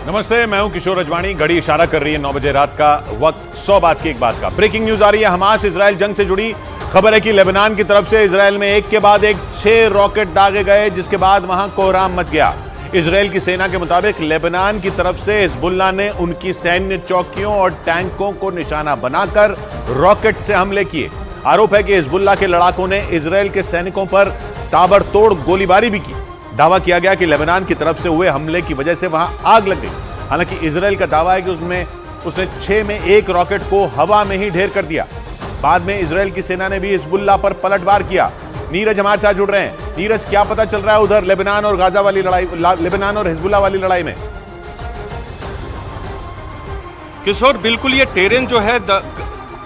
नमस्ते, मैं हूं किशोर अजवाणी। घड़ी इशारा कर रही है 9 बजे रात का वक्त। 100 बात की एक बात का ब्रेकिंग न्यूज आ रही है। हमास इजराइल जंग से जुड़ी खबर है कि लेबनान की तरफ से इजराइल में एक के बाद एक 6 रॉकेट दागे गए, जिसके बाद वहां कोहराम मच गया। इजराइल की सेना के मुताबिक लेबनान की तरफ से हिजबुल्लाह ने उनकी सैन्य चौकियों और टैंकों को निशाना बनाकर रॉकेट से हमले किए। आरोप है कि हिजबुल्लाह के लड़ाकों ने इजराइल के सैनिकों पर ताबड़तोड़ गोलीबारी भी की। दावा किया गया कि लेबनान की तरफ से हुए हमले की वजह से वहां आग लग गई। हालांकि इजराइल का दावा है कि उसने 6 में 1 रॉकेट को हवा में ही ढेर कर दिया। बाद में इजराइल की सेना ने भी हिजबुल्लाह पर पलटवार किया। नीरज हमारे साथ जुड़ रहे हैं। नीरज, क्या पता चल रहा है उधर लेबनान और गाजा वाली लड़ाई, लेबनान और हिजबुल्लाह वाली लड़ाई में? किशोर, बिल्कुल ये टेरेन जो है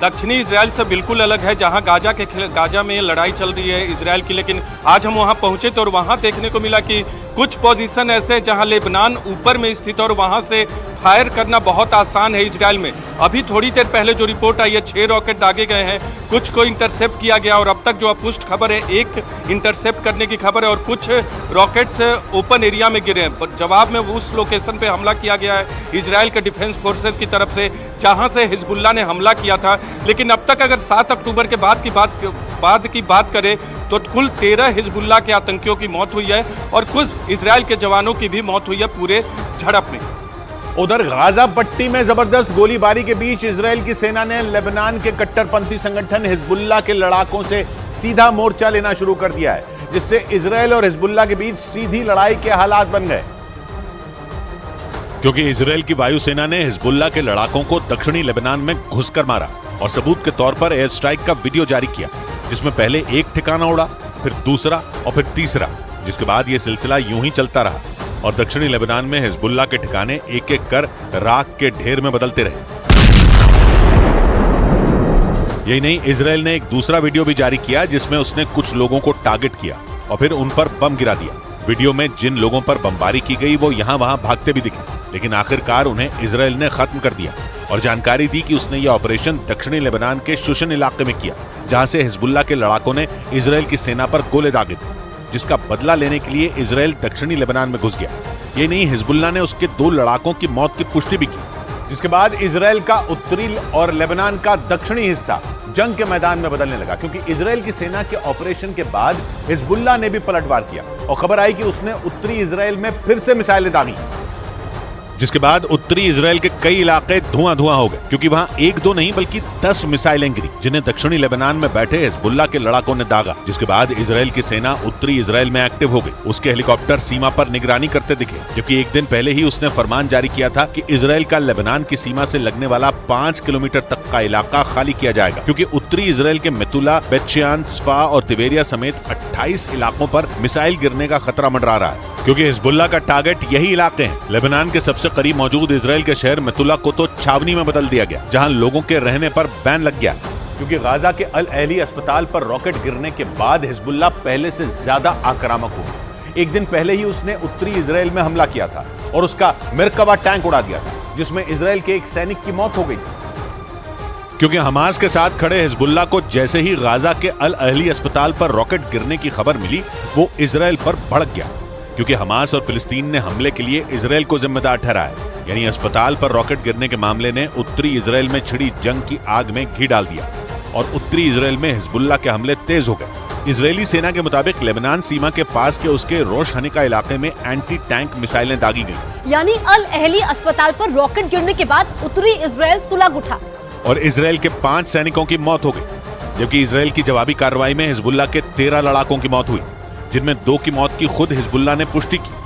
दक्षिणी इजराइल से बिल्कुल अलग है, जहां गाजा में लड़ाई चल रही है इजराइल की। लेकिन आज हम वहां पहुंचे तो और वहां देखने को मिला कि कुछ पोजीशन ऐसे जहां लेबनान ऊपर में स्थित है और वहां से फायर करना बहुत आसान है इजराइल में। अभी थोड़ी देर पहले जो रिपोर्ट आई है 6 रॉकेट दागे गए हैं, कुछ को इंटरसेप्ट किया गया और अब तक जो अपुष्ट खबर है 1 इंटरसेप्ट करने की खबर है और कुछ रॉकेट्स ओपन एरिया में गिरे हैं। जवाब में उस लोकेशन पे हमला किया गया है इजराइल के डिफेंस फोर्सेज की तरफ से जहां से हिजबुल्लाह ने हमला किया था। लेकिन अब तक अगर 7 अक्टूबर के बाद की बात करें तो कुल 13 हिजबुल्लाह के आतंकियों की मौत हुई है और कुछ इजराइल के जवानों की भी मौत हुई है पूरे झड़प में। उधर गाजा पट्टी में जबरदस्त गोलीबारी के बीच इजराइल की सेना ने लेबनान के कट्टरपंथी संगठन हिजबुल्लाह के लड़ाकों से सीधा मोर्चा लेना शुरू कर दिया है, जिससे इजराइल और हिजबुल्लाह के बीच सीधी लड़ाई के हालात बन गए। क्योंकि इजराइल की वायुसेना ने हिजबुल्लाह के लड़ाकों को दक्षिणी लेबनान में घुसकर मारा और सबूत के तौर पर एयर स्ट्राइक का वीडियो जारी किया, जिसमें पहले एक ठिकाना उड़ा, फिर दूसरा और फिर तीसरा, जिसके बाद यह सिलसिला यूं ही चलता रहा और दक्षिणी लेबनान में हिजबुल्लाह के ठिकाने एक एक कर राख के ढेर में बदलते रहे। यही नहीं, इजराइल ने एक दूसरा वीडियो भी जारी किया जिसमें उसने कुछ लोगों को टारगेट किया और फिर उन पर बम गिरा दिया। वीडियो में जिन लोगों पर बमबारी की गई वो यहां वहां भागते भी दिखे, लेकिन आखिरकार उन्हें इजराइल ने खत्म कर दिया और जानकारी दी कि उसने यह ऑपरेशन दक्षिणी लेबनान के शुशन इलाके में किया, जहां से हिजबुल्लाह के लड़ाकों ने इजराइल की सेना पर गोले दागे थे, जिसका बदला लेने के लिए इजराइल दक्षिणी लेबनान में घुस गया। ये नहीं, हिजबुल्लाह ने उसके 2 लड़ाकों की मौत की पुष्टि भी की, जिसके बाद इजराइल का उत्तरी और लेबनान का दक्षिणी हिस्सा जंग के मैदान में बदलने लगा, क्योंकि इजराइल की सेना के ऑपरेशन के बाद हिजबुल्लाह ने भी पलटवार किया और खबर आई कि उसने उत्तरी इजराइल में फिर से मिसाइलें दागी, जिसके बाद उत्तरी इजराइल के कई इलाके धुआं धुआं हो गए, क्योंकि वहां 1-2 नहीं बल्कि 10 मिसाइलें गिरी, जिन्हें दक्षिणी लेबनान में बैठे हिजबुल्लाह के लड़ाकों ने दागा। जिसके बाद इजराइल की सेना उत्तरी इजराइल में एक्टिव हो गई। उसके हेलीकॉप्टर सीमा पर निगरानी करते दिखे, जबकि एक दिन पहले ही उसने फरमान जारी किया था कि इजराइल का लेबनान की सीमा से लगने वाला 5 किलोमीटर तक का इलाका खाली किया जाएगा, क्योंकि उत्तरी इजराइल के मेतुला, बेतशेयान, स्फा और तिबेरिया समेत 28 इलाकों पर मिसाइल गिरने का खतरा मंडरा रहा है, क्योंकि हिजबुल्लाह का टारगेट यही इलाके हैं। लेबनान के सबसे करीब मौजूद इजराइल के शहर मेतुला को तो छावनी में बदल दिया गया, जहां लोगों के रहने पर बैन लग गया, क्योंकि गाजा के अल अहली अस्पताल पर रॉकेट गिरने के बाद हिजबुल्लाह पहले से ज्यादा आक्रामक हुआ। एक दिन पहले ही उसने उत्तरी इजराइल में हमला किया था और उसका मेरकावा टैंक उड़ा दिया था, जिसमें इजराइल के एक सैनिक की मौत हो गई थी। क्योंकि हमास के साथ खड़े हिजबुल्लाह को जैसे ही गाजा के अल अहली अस्पताल पर रॉकेट गिरने की खबर मिली, वो इजराइल पर भड़क गया, क्योंकि हमास और फिलिस्तीन ने हमले के लिए इजराइल को जिम्मेदार ठहराया। यानी अस्पताल पर रॉकेट गिरने के मामले ने उत्तरी इजराइल में छिड़ी जंग की आग में घी डाल दिया और उत्तरी इजराइल में हिजबुल्लाह के हमले तेज हो गए। इजरायली सेना के मुताबिक लेबनान सीमा के पास के उसके रोश हनिका इलाके में एंटी टैंक मिसाइलें दागी गई। यानी अल अहली अस्पताल पर रॉकेट गिरने के बाद उत्तरी इजराइल सुलग उठा और इजराइल के 5 सैनिकों की मौत हो गई, जबकि इजराइल की जवाबी कार्रवाई में हिजबुल्लाह के 13 लड़ाकों की मौत हुई, जिनमें 2 की मौत की खुद हिजबुल्लाह ने पुष्टि की।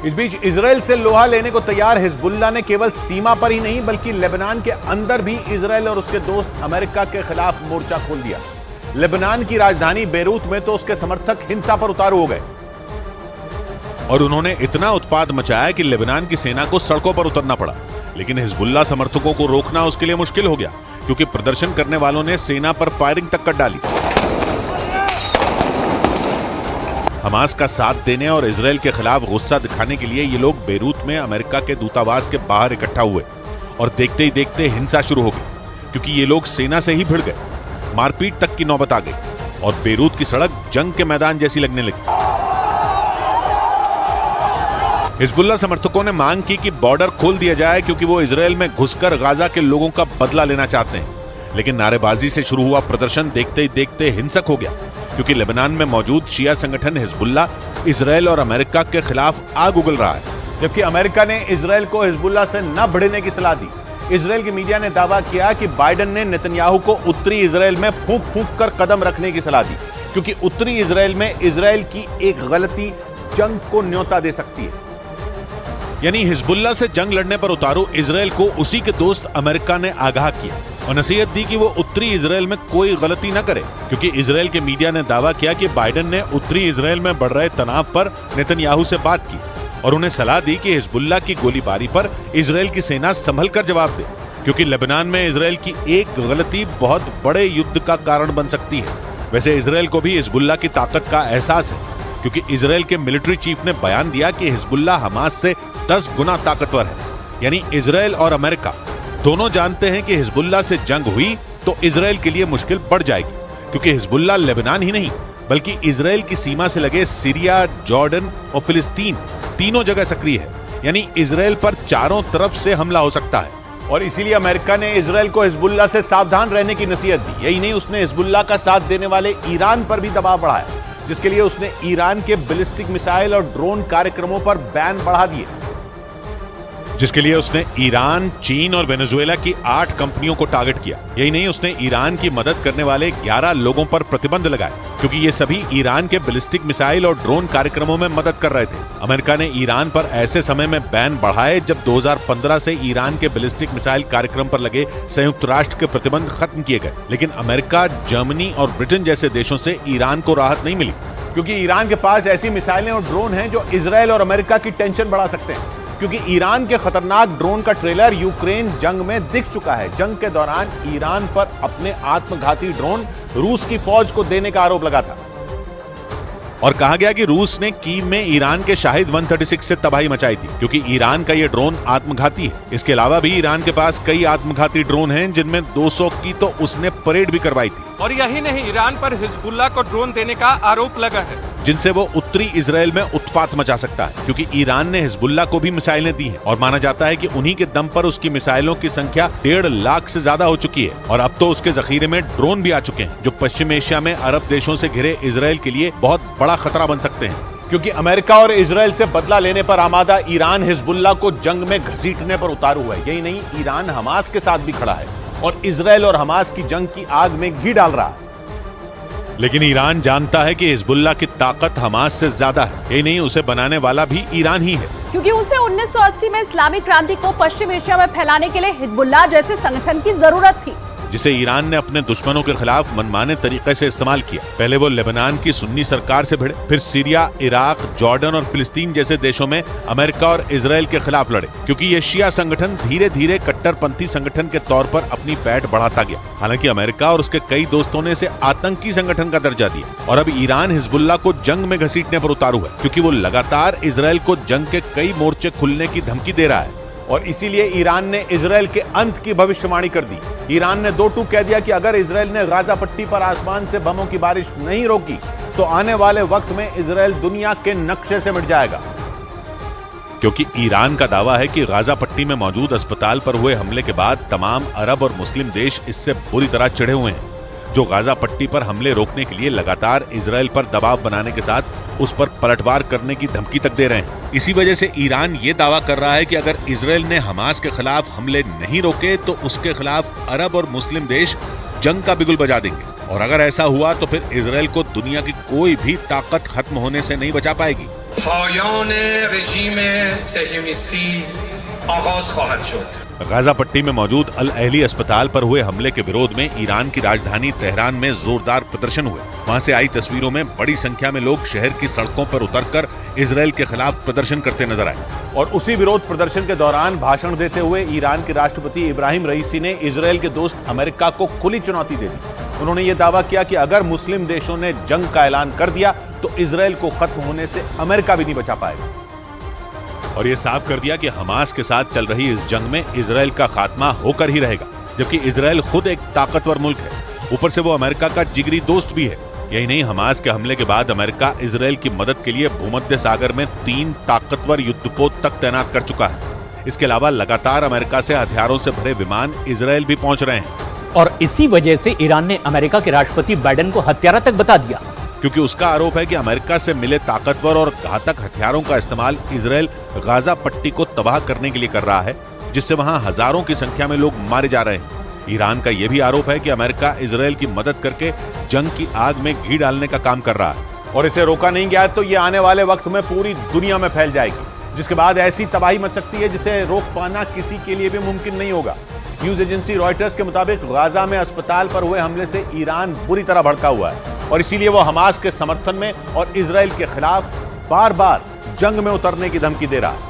इस बीच इजराइल से लोहा लेने को तैयार हिजबुल्लाह ने केवल सीमा पर ही नहीं बल्कि लेबनान के अंदर भी इजराइल और उसके दोस्त अमेरिका के खिलाफ मोर्चा खोल दिया। लेबनान की राजधानी बेरूत में तो उसके समर्थक हिंसा पर उतारू हो गए और उन्होंने इतना उत्पाद मचाया कि लेबनान की सेना को सड़कों पर उतरना पड़ा। लेकिन हिजबुल्लाह समर्थकों को रोकना उसके लिए मुश्किल हो गया, क्योंकि प्रदर्शन करने वालों ने सेना पर फायरिंग तक कर डाली। हमास का साथ देने और इजराइल के खिलाफ गुस्सा दिखाने के लिए ये लोग बेरूत में अमेरिका के दूतावास के बाहर इकट्ठा हुए और देखते ही देखते हिंसा शुरू हो गई, क्योंकि ये लोग सेना से ही भिड़ गए। मारपीट तक की नौबत आ गई और बेरूत की सड़क जंग के मैदान जैसी लगने लगी। हिजबुल्लाह समर्थकों ने मांग की कि बॉर्डर खोल दिया जाए क्योंकि वो इजरायल में घुसकर गाजा के लोगों का बदला लेना चाहते हैं। लेकिन नारेबाजी से शुरू हुआ प्रदर्शन देखते ही देखते हिंसक हो गया, क्योंकि लेबनान में मौजूद शिया संगठन हिजबुल्लाह इजरायल और अमेरिका के खिलाफ आग उगल रहा है। जबकि अमेरिका ने इजरायल को हिजबुल्लाह से न भिड़ने की सलाह दी। इजरायल की मीडिया ने दावा किया कि बाइडेन ने नेतन्याहू को उत्तरी इजरायल में फूंक फूंक कर कदम रखने की सलाह दी, क्योंकि उत्तरी इजरायल में इजरायल की एक गलती जंग को न्योता दे सकती है। यानी हिजबुल्लाह से जंग लड़ने पर उतारू इजरायल को उसी के दोस्त अमेरिका ने आगाह किया और नसीहत दी कि वो उत्तरी इजरायल में कोई गलती न करे, क्योंकि इजरायल के मीडिया ने दावा किया कि बाइडेन ने उत्तरी इजरायल में बढ़ रहे तनाव पर नेतन्याहू से बात की और उन्हें सलाह दी कि हिजबुल्लाह की गोलीबारी पर इजरायल की सेना संभल कर जवाब दे, क्योंकि लेबनान में इजरायल की एक गलती बहुत बड़े युद्ध का कारण बन सकती है। वैसे इजरायल को भी हिजबुल्लाह की ताकत का एहसास है, क्योंकि इजरायल के मिलिट्री चीफ ने बयान दिया कि हिजबुल्लाह हमास से 10 गुना ताकतवर है। यानी इजरायल और अमेरिका दोनों जानते हैं कि हिजबुल्लाह से जंग हुई तो इजरायल के लिए मुश्किल बढ़ जाएगी, क्योंकि हिजबुल्लाह लेबनान ही नहीं बल्कि इजरायल की सीमा से लगे सीरिया, जॉर्डन और फिलिस्तीन तीनों जगह सक्रिय है। यानी इजरायल पर चारों तरफ से हमला हो सकता है और इसीलिए अमेरिका ने इजरायल को हिजबुल्लाह से सावधान रहने की नसीहत दी। यही नहीं, उसने हिजबुल्लाह का साथ देने वाले ईरान पर भी दबाव बढ़ाया, जिसके लिए उसने ईरान के बैलिस्टिक मिसाइल और ड्रोन कार्यक्रमों पर बैन बढ़ा दिए। जिसके लिए उसने ईरान, चीन और वेनेजुएला की 8 कंपनियों को टारगेट किया। यही नहीं, उसने ईरान की मदद करने वाले 11 लोगों पर प्रतिबंध लगाए, क्योंकि ये सभी ईरान के बैलिस्टिक मिसाइल और ड्रोन कार्यक्रमों में मदद कर रहे थे। अमेरिका ने ईरान पर ऐसे समय में बैन बढ़ाए जब 2015 से ईरान के बैलिस्टिक मिसाइल कार्यक्रम पर लगे संयुक्त राष्ट्र के प्रतिबंध खत्म किए गए। लेकिन अमेरिका, जर्मनी और ब्रिटेन जैसे देशों से ईरान को राहत नहीं मिली, क्योंकि ईरान के पास ऐसी मिसाइलें और ड्रोन हैं जो इजरायल और अमेरिका की टेंशन बढ़ा सकते हैं। क्योंकि ईरान के खतरनाक ड्रोन का ट्रेलर यूक्रेन जंग में दिख चुका है। जंग के दौरान ईरान पर अपने आत्मघाती ड्रोन रूस की फौज को देने का आरोप लगा था और कहा गया कि रूस ने कीव में ईरान के शाहिद 136 से तबाही मचाई थी, क्योंकि ईरान का ये ड्रोन आत्मघाती है। इसके अलावा भी ईरान के पास कई आत्मघाती ड्रोन हैं, जिनमें 200 की तो उसने परेड भी करवाई थी। और यही नहीं, ईरान पर हिजबुल्लाह को ड्रोन देने का आरोप लगा है, जिनसे वो उत्तरी इजरायल में उत्पात मचा सकता है, क्योंकि ईरान ने हिजबुल्लाह को भी मिसाइलें दी हैं और माना जाता है कि उन्हीं के दम पर उसकी मिसाइलों की संख्या 1.5 लाख से ज्यादा हो चुकी है। और अब तो उसके जखीरे में ड्रोन भी आ चुके हैं, जो पश्चिम एशिया में अरब देशों से घिरे इजरायल के लिए बहुत बड़ा खतरा बन सकते हैं। क्योंकि अमेरिका और इजरायल से बदला लेने पर आमादा ईरान हिजबुल्लाह को जंग में घसीटने पर उतारू हुआ है। यही नहीं, ईरान हमास के साथ भी खड़ा है और इजरायल और हमास की जंग की आग में घी डाल रहा है। लेकिन ईरान जानता है कि हिजबुल्लाह की ताकत हमास से ज्यादा है। ये नहीं, उसे बनाने वाला भी ईरान ही है, क्योंकि उसे 1980 में इस्लामिक क्रांति को पश्चिम एशिया में फैलाने के लिए हिजबुल्लाह जैसे संगठन की जरूरत थी, जिसे ईरान ने अपने दुश्मनों के खिलाफ मनमाने तरीके से इस्तेमाल किया। पहले वो लेबनान की सुन्नी सरकार से भिड़े, फिर सीरिया, इराक, जॉर्डन और फिलिस्तीन जैसे देशों में अमेरिका और इजरायल के खिलाफ लड़े, क्योंकि ये शिया संगठन धीरे धीरे कट्टरपंथी संगठन के तौर पर अपनी पैठ बढ़ाता गया। हालांकि अमेरिका और उसके कई दोस्तों ने इसे आतंकी संगठन का दर्जा दिया और अब ईरान हिजबुल्लाह को जंग में घसीटने पर उतारू है, क्योंकि वो लगातार इजरायल को जंग के कई मोर्चे खुलने की धमकी दे रहा है। और इसीलिए ईरान ने इजरायल के अंत की भविष्यवाणी कर दी। ईरान ने 2 टूक कह दिया कि अगर इजरायल ने गाजा पट्टी पर आसमान से बमों की बारिश नहीं रोकी तो आने वाले वक्त में इजरायल दुनिया के नक्शे से मिट जाएगा। क्योंकि ईरान का दावा है कि गाजा पट्टी में मौजूद अस्पताल पर हुए हमले के बाद तमाम अरब और मुस्लिम देश इससे बुरी तरह चिढ़े हुए हैं, जो गाजा पट्टी पर हमले रोकने के लिए लगातार इजरायल पर दबाव बनाने के साथ उस पर पलटवार करने की धमकी तक दे रहे हैं। इसी वजह से ईरान ये दावा कर रहा है कि अगर इजरायल ने हमास के खिलाफ हमले नहीं रोके तो उसके खिलाफ अरब और मुस्लिम देश जंग का बिगुल बजा देंगे, और अगर ऐसा हुआ तो फिर इजरायल को दुनिया की कोई भी ताकत खत्म होने से नहीं बचा पाएगी। पायान रजीम सहियोनिस्ती आगाज ख्वाहिद शुद। गाजा पट्टी में मौजूद अल अहली अस्पताल पर हुए हमले के विरोध में ईरान की राजधानी तेहरान में जोरदार प्रदर्शन हुए। वहां से आई तस्वीरों में बड़ी संख्या में लोग शहर की सड़कों पर उतरकर इजरायल के खिलाफ प्रदर्शन करते नजर आए। और उसी विरोध प्रदर्शन के दौरान भाषण देते हुए ईरान के राष्ट्रपति इब्राहिम रईसी ने इजरायल के दोस्त अमेरिका को खुली चुनौती दे दी। उन्होंने ये दावा किया कि अगर मुस्लिम देशों ने जंग का ऐलान कर दिया तो इजरायल को खत्म होने से अमेरिका भी नहीं बचा पाएगा। और ये साफ कर दिया कि हमास के साथ चल रही इस जंग में इजरायल का खात्मा होकर ही रहेगा, जबकि इजरायल खुद एक ताकतवर मुल्क है, ऊपर से वो अमेरिका का जिगरी दोस्त भी है। यही नहीं, हमास के हमले के बाद अमेरिका इजरायल की मदद के लिए भूमध्य सागर में 3 ताकतवर युद्धपोत तक तैनात कर चुका है। इसके अलावा लगातार अमेरिका से हथियारों से भरे विमान इजरायल भी पहुंच रहे हैं। और इसी वजह से ईरान ने अमेरिका के राष्ट्रपति बाइडेन को हत्यारा तक बता दिया, क्योंकि उसका आरोप है कि अमेरिका से मिले ताकतवर और घातक हथियारों का इस्तेमाल इजरायल गाजा पट्टी को तबाह करने के लिए कर रहा है, जिससे वहां हजारों की संख्या में लोग मारे जा रहे हैं। ईरान का यह भी आरोप है कि अमेरिका इजरायल की मदद करके जंग की आग में घी डालने का काम कर रहा है और इसे रोका नहीं गया तो ये आने वाले वक्त में पूरी दुनिया में फैल जाएगी, जिसके बाद ऐसी तबाही मच सकती है जिसे रोक पाना किसी के लिए भी मुमकिन नहीं होगा। न्यूज एजेंसी रॉयटर्स के मुताबिक गाजा में अस्पताल पर हुए हमले से ईरान बुरी तरह भड़का हुआ है और इसीलिए वो हमास के समर्थन में और इजरायल के खिलाफ बार बार जंग में उतरने की धमकी दे रहा है।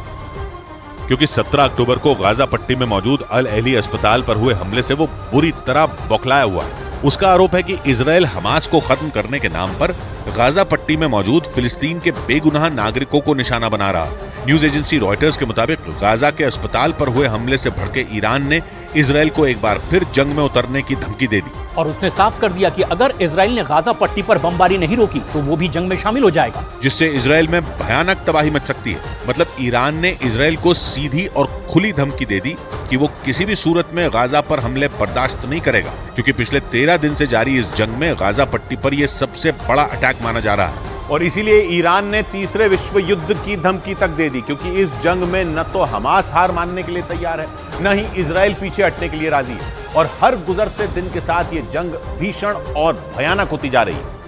क्योंकि 17 अक्टूबर को गाजा पट्टी में मौजूद अल अहली अस्पताल पर हुए हमले से वो बुरी तरह बौखलाया हुआ है। उसका आरोप है कि इजरायल हमास को खत्म करने के नाम पर गाजा पट्टी में मौजूद फिलिस्तीन के बेगुनाह नागरिकों को निशाना बना रहा है। न्यूज एजेंसी रॉयटर्स के मुताबिक गाजा के अस्पताल पर हुए हमले से भड़के ईरान ने इजरायल को एक बार फिर जंग में उतरने की धमकी दे दी और उसने साफ कर दिया कि अगर इजराइल ने गाजा पट्टी पर बमबारी नहीं रोकी तो वो भी जंग में शामिल हो जाएगा, जिससे इजरायल में भयानक तबाही मच सकती है। मतलब ईरान ने इजरायल को सीधी और खुली धमकी दे दी कि वो किसी भी सूरत में गाजा पर हमले बर्दाश्त नहीं करेगा, क्योंकि पिछले 13 दिन से जारी इस जंग में गाजा पट्टी पर यह सबसे बड़ा अटैक माना जा रहा है। और इसीलिए ईरान ने तीसरे विश्व युद्ध की धमकी तक दे दी, क्योंकि इस जंग में न तो हमास हार मानने के लिए तैयार है, न ही इजरायल पीछे हटने के लिए राजी है और हर गुजरते दिन के साथ ये जंग भीषण और भयानक होती जा रही है।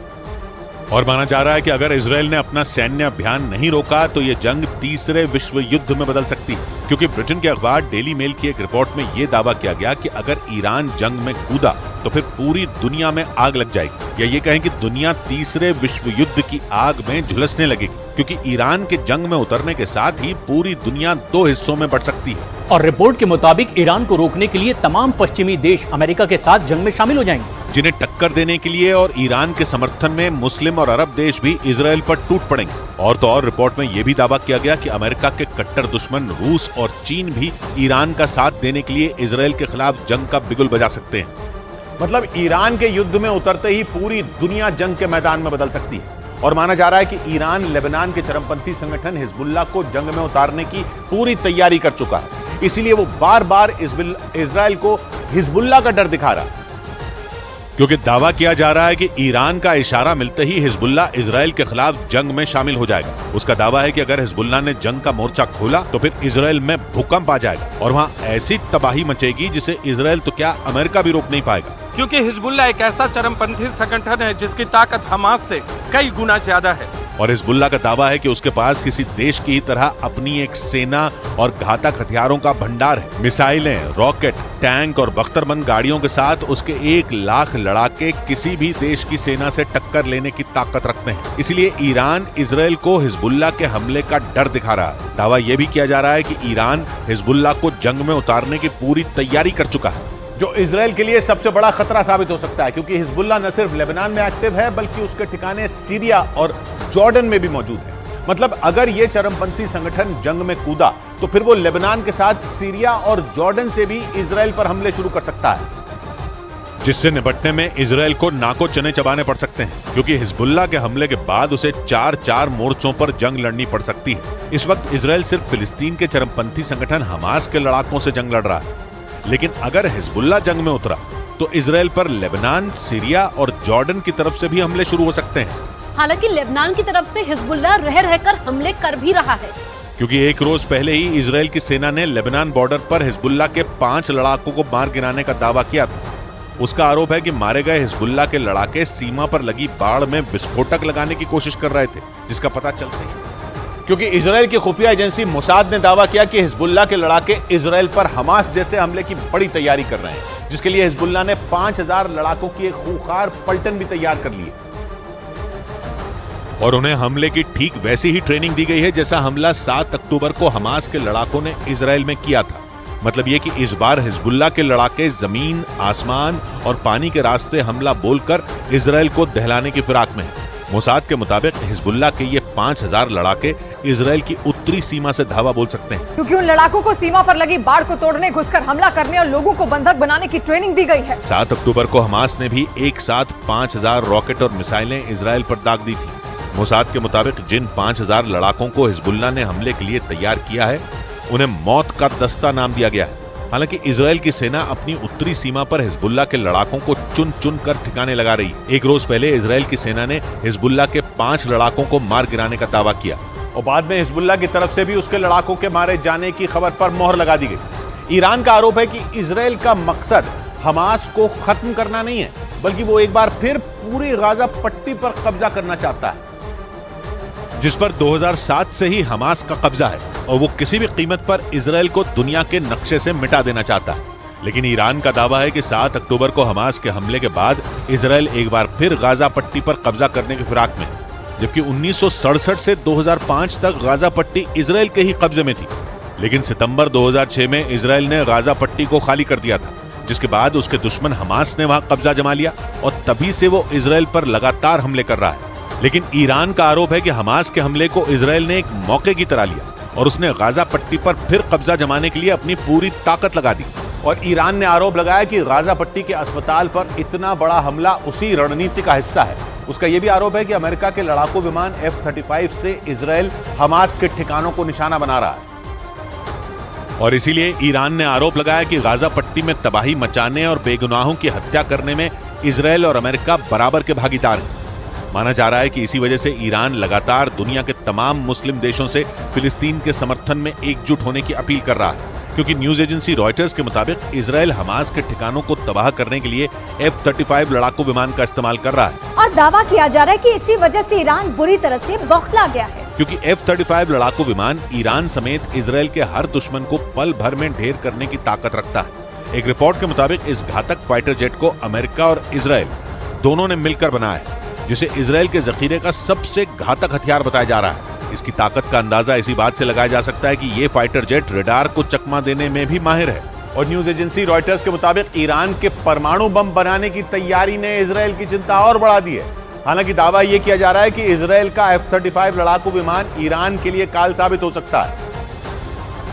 और माना जा रहा है कि अगर इजरायल ने अपना सैन्य अभियान नहीं रोका तो ये जंग तीसरे विश्व युद्ध में बदल सकती है, क्योंकि ब्रिटेन के अखबार डेली मेल की एक रिपोर्ट में यह दावा किया गया कि अगर ईरान जंग में कूदा तो फिर पूरी दुनिया में आग लग जाएगी, या ये कहें कि दुनिया तीसरे विश्व युद्ध की आग में झुलसने लगेगी, क्योंकि ईरान के जंग में उतरने के साथ ही पूरी दुनिया 2 हिस्सों में बढ़ सकती है। और रिपोर्ट के मुताबिक ईरान को रोकने के लिए तमाम पश्चिमी देश अमेरिका के साथ जंग में शामिल हो जाएंगे, जिन्हें टक्कर देने के लिए और ईरान के समर्थन में मुस्लिम और अरब देश भी इजरायल पर टूट पड़ेंगे। और तो और रिपोर्ट में यह भी दावा किया गया कि अमेरिका के कट्टर दुश्मन रूस और चीन भी ईरान का साथ देने के लिए इजरायल के खिलाफ जंग का बिगुल बजा सकते हैं। मतलब ईरान के युद्ध में उतरते ही पूरी दुनिया जंग के मैदान में बदल सकती है और माना जा रहा है कि ईरान लेबनान के चरमपंथी संगठन हिजबुल्लाह को जंग में उतारने की पूरी तैयारी कर चुका है, इसीलिए वो बार बार इजरायल को हिजबुल्लाह का डर दिखा रहा है। क्योंकि दावा किया जा रहा है कि ईरान का इशारा मिलते ही हिजबुल्लाह इजरायल के खिलाफ जंग में शामिल हो जाएगा। उसका दावा है कि अगर हिजबुल्लाह ने जंग का मोर्चा खोला तो फिर इजरायल में भूकंप आ जाएगा और वहां ऐसी तबाही मचेगी जिसे इजरायल तो क्या अमेरिका भी रोक नहीं पाएगा, क्योंकि हिजबुल्लाह एक ऐसा चरमपंथी संगठन है जिसकी ताकत हमास से कई गुना ज्यादा है। और हिजबुल्लाह का दावा है कि उसके पास किसी देश की तरह अपनी एक सेना और घातक हथियारों का भंडार है। मिसाइलें, रॉकेट, टैंक और बख्तरबंद गाड़ियों के साथ उसके 1 लाख लड़ाके किसी भी देश की सेना से टक्कर लेने की ताकत रखते हैं। इसलिए ईरान इजरायल को हिजबुल्लाह के हमले का डर दिखा रहा है। दावा यह भी किया जा रहा है कि ईरान हिजबुल्लाह को जंग में उतारने की पूरी तैयारी कर चुका है, जो इजरायल के लिए सबसे बड़ा खतरा साबित हो सकता है, क्योंकि हिजबुल्लाह न सिर्फ लेबनान में एक्टिव है बल्कि उसके ठिकाने सीरिया और जॉर्डन में भी मौजूद है। मतलब अगर यह चरमपंथी संगठन जंग में कूदा तो फिर वो लेबनान के साथ सीरिया और जॉर्डन से भी इजरायल पर हमले शुरू कर सकता है, जिससे निपटने में इजरायल को नाको चने चबाने पड़ सकते हैं, क्योंकि हिजबुल्लाह के हमले के बाद उसे 4 मोर्चों पर जंग लड़नी पड़ सकती है। इस वक्त इजरायल सिर्फ फिलिस्तीन के चरमपंथी संगठन हमास के लड़ाकों से जंग लड़ रहा है, लेकिन अगर हिजबुल्लाह जंग में उतरा तो इजरायल पर लेबनान, सीरिया और जॉर्डन की तरफ से भी हमले शुरू हो सकते हैं। हालांकि लेबनान की तरफ से हिजबुल्लाह रह रहकर हमले कर भी रहा है, क्योंकि एक रोज पहले ही इजरायल की सेना ने लेबनान बॉर्डर पर हिजबुल्लाह के 5 लड़ाकों को मार गिराने का दावा किया था। उसका आरोप है कि मारे गए हिजबुल्लाह के लड़ाके सीमा पर लगी बाड़ में विस्फोटक लगाने की कोशिश कर रहे थे, जिसका पता चलते ही क्योंकि इजरायल की खुफिया एजेंसी मोसाद ने दावा किया कि हिजबुल्लाह के लड़ाके इजरायल पर हमास जैसे हमले की बड़ी तैयारी कर रहे हैं, जिसके लिए हिजबुल्लाह ने 5000 लड़ाकों की एक खूंखार पलटन भी तैयार कर ली है और उन्हें हमले की ठीक वैसी ही ट्रेनिंग दी गई है जैसा हमला 7 अक्टूबर को हमास के लड़ाकों ने इजरायल में किया था। मतलब ये कि इस बार हिजबुल्लाह के लड़ाके जमीन, आसमान और पानी के रास्ते हमला बोलकर इजरायल को दहलाने की फिराक में है। मोसाद के मुताबिक हिजबुल्लाह के ये 5000 लड़ाके इजराइल की उत्तरी सीमा से धावा बोल सकते हैं, क्योंकि उन लड़ाकों को सीमा पर लगी बाड़ को तोड़ने, घुसकर हमला करने और लोगों को बंधक बनाने की ट्रेनिंग दी गई है। 7 अक्टूबर को हमास ने भी एक साथ 5000 रॉकेट और मिसाइलें इजराइल पर दाग दी थी। मोसाद के मुताबिक जिन 5000 लड़ाकों को हिजबुल्लाह ने हमले के लिए तैयार किया है, उन्हें मौत का दस्ता नाम दिया गया है। हालांकि इजराइल की सेना अपनी उत्तरी सीमा पर हिजबुल्लाह के लड़ाकों को चुन चुन कर ठिकाने लगा रही है। एक रोज पहले इजराइल की सेना ने हिजबुल्लाह के 5 लड़ाकों को मार गिराने का दावा किया और बाद में हिजबुल्लाह की तरफ से भी उसके लड़ाकों के मारे जाने की खबर पर मोहर लगा दी गई। ईरान का आरोप है कि इजराइल का मकसद हमास को खत्म करना नहीं है, बल्कि वो एक बार फिर पूरी गाजा पट्टी पर कब्जा करना चाहता है, जिस पर 2007 से ही हमास का कब्जा है और वो किसी भी कीमत पर इजराइल को दुनिया के नक्शे से मिटा देना चाहता है। लेकिन ईरान का दावा है कि 7 अक्टूबर को हमास के हमले के बाद इजराइल एक बार फिर गाजा पट्टी पर कब्जा करने की फिराक में, जबकि 1967 से 2005 तक गाजा पट्टी इजराइल के ही कब्जे में थी। लेकिन सितंबर 2006 में इजराइल ने गाजा पट्टी को खाली कर दिया था, जिसके बाद उसके दुश्मन हमास ने वहां कब्जा जमा लिया और तभी से वो इजराइल पर लगातार हमले कर रहा है। लेकिन ईरान का आरोप है कि हमास के हमले को इजराइल ने एक मौके की तरह लिया और उसने गाजा पट्टी पर फिर कब्जा जमाने के लिए अपनी पूरी ताकत लगा दी। और ईरान ने आरोप लगाया कि गाजा पट्टी के अस्पताल पर इतना बड़ा हमला उसी रणनीति का हिस्सा है। उसका यह भी आरोप है कि अमेरिका के लड़ाकू विमान F-35 से इजराइल हमास के ठिकानों को निशाना बना रहा है। और इसीलिए ईरान ने आरोप लगाया कि गाजा पट्टी में तबाही मचाने और बेगुनाहों की हत्या करने में इजराइल और अमेरिका बराबर के भागीदार हैं। माना जा रहा है कि इसी वजह से ईरान लगातार दुनिया के तमाम मुस्लिम देशों से फिलिस्तीन के समर्थन में एकजुट होने की अपील कर रहा है, क्योंकि न्यूज एजेंसी रॉयटर्स के मुताबिक इजराइल हमास के ठिकानों को तबाह करने के लिए F-35 लड़ाकू विमान का इस्तेमाल कर रहा है। और दावा किया जा रहा है कि इसी वजह से ईरान बुरी तरह से बौखला गया है, क्योंकि F-35 लड़ाकू विमान ईरान समेत इजराइल के हर दुश्मन को पल भर में ढेर करने की ताकत रखता है। एक रिपोर्ट के मुताबिक इस घातक फाइटर जेट को अमेरिका और इजराइल दोनों ने मिलकर बनाया है, जिसे इजराइल के जखीरे का सबसे घातक हथियार बताया जा रहा है। इसकी ताकत का अंदाजा इसी बात से लगाया जा सकता है कि ये फाइटर जेट रडार को चकमा देने में भी माहिर है। और न्यूज एजेंसी रॉयटर्स के मुताबिक ईरान के परमाणु बम बनाने की तैयारी ने इजराइल की चिंता और बढ़ा दी है। हालांकि दावा यह किया जा रहा है कि इजराइल का F-35 लड़ाकू विमान ईरान के लिए काल साबित हो सकता है,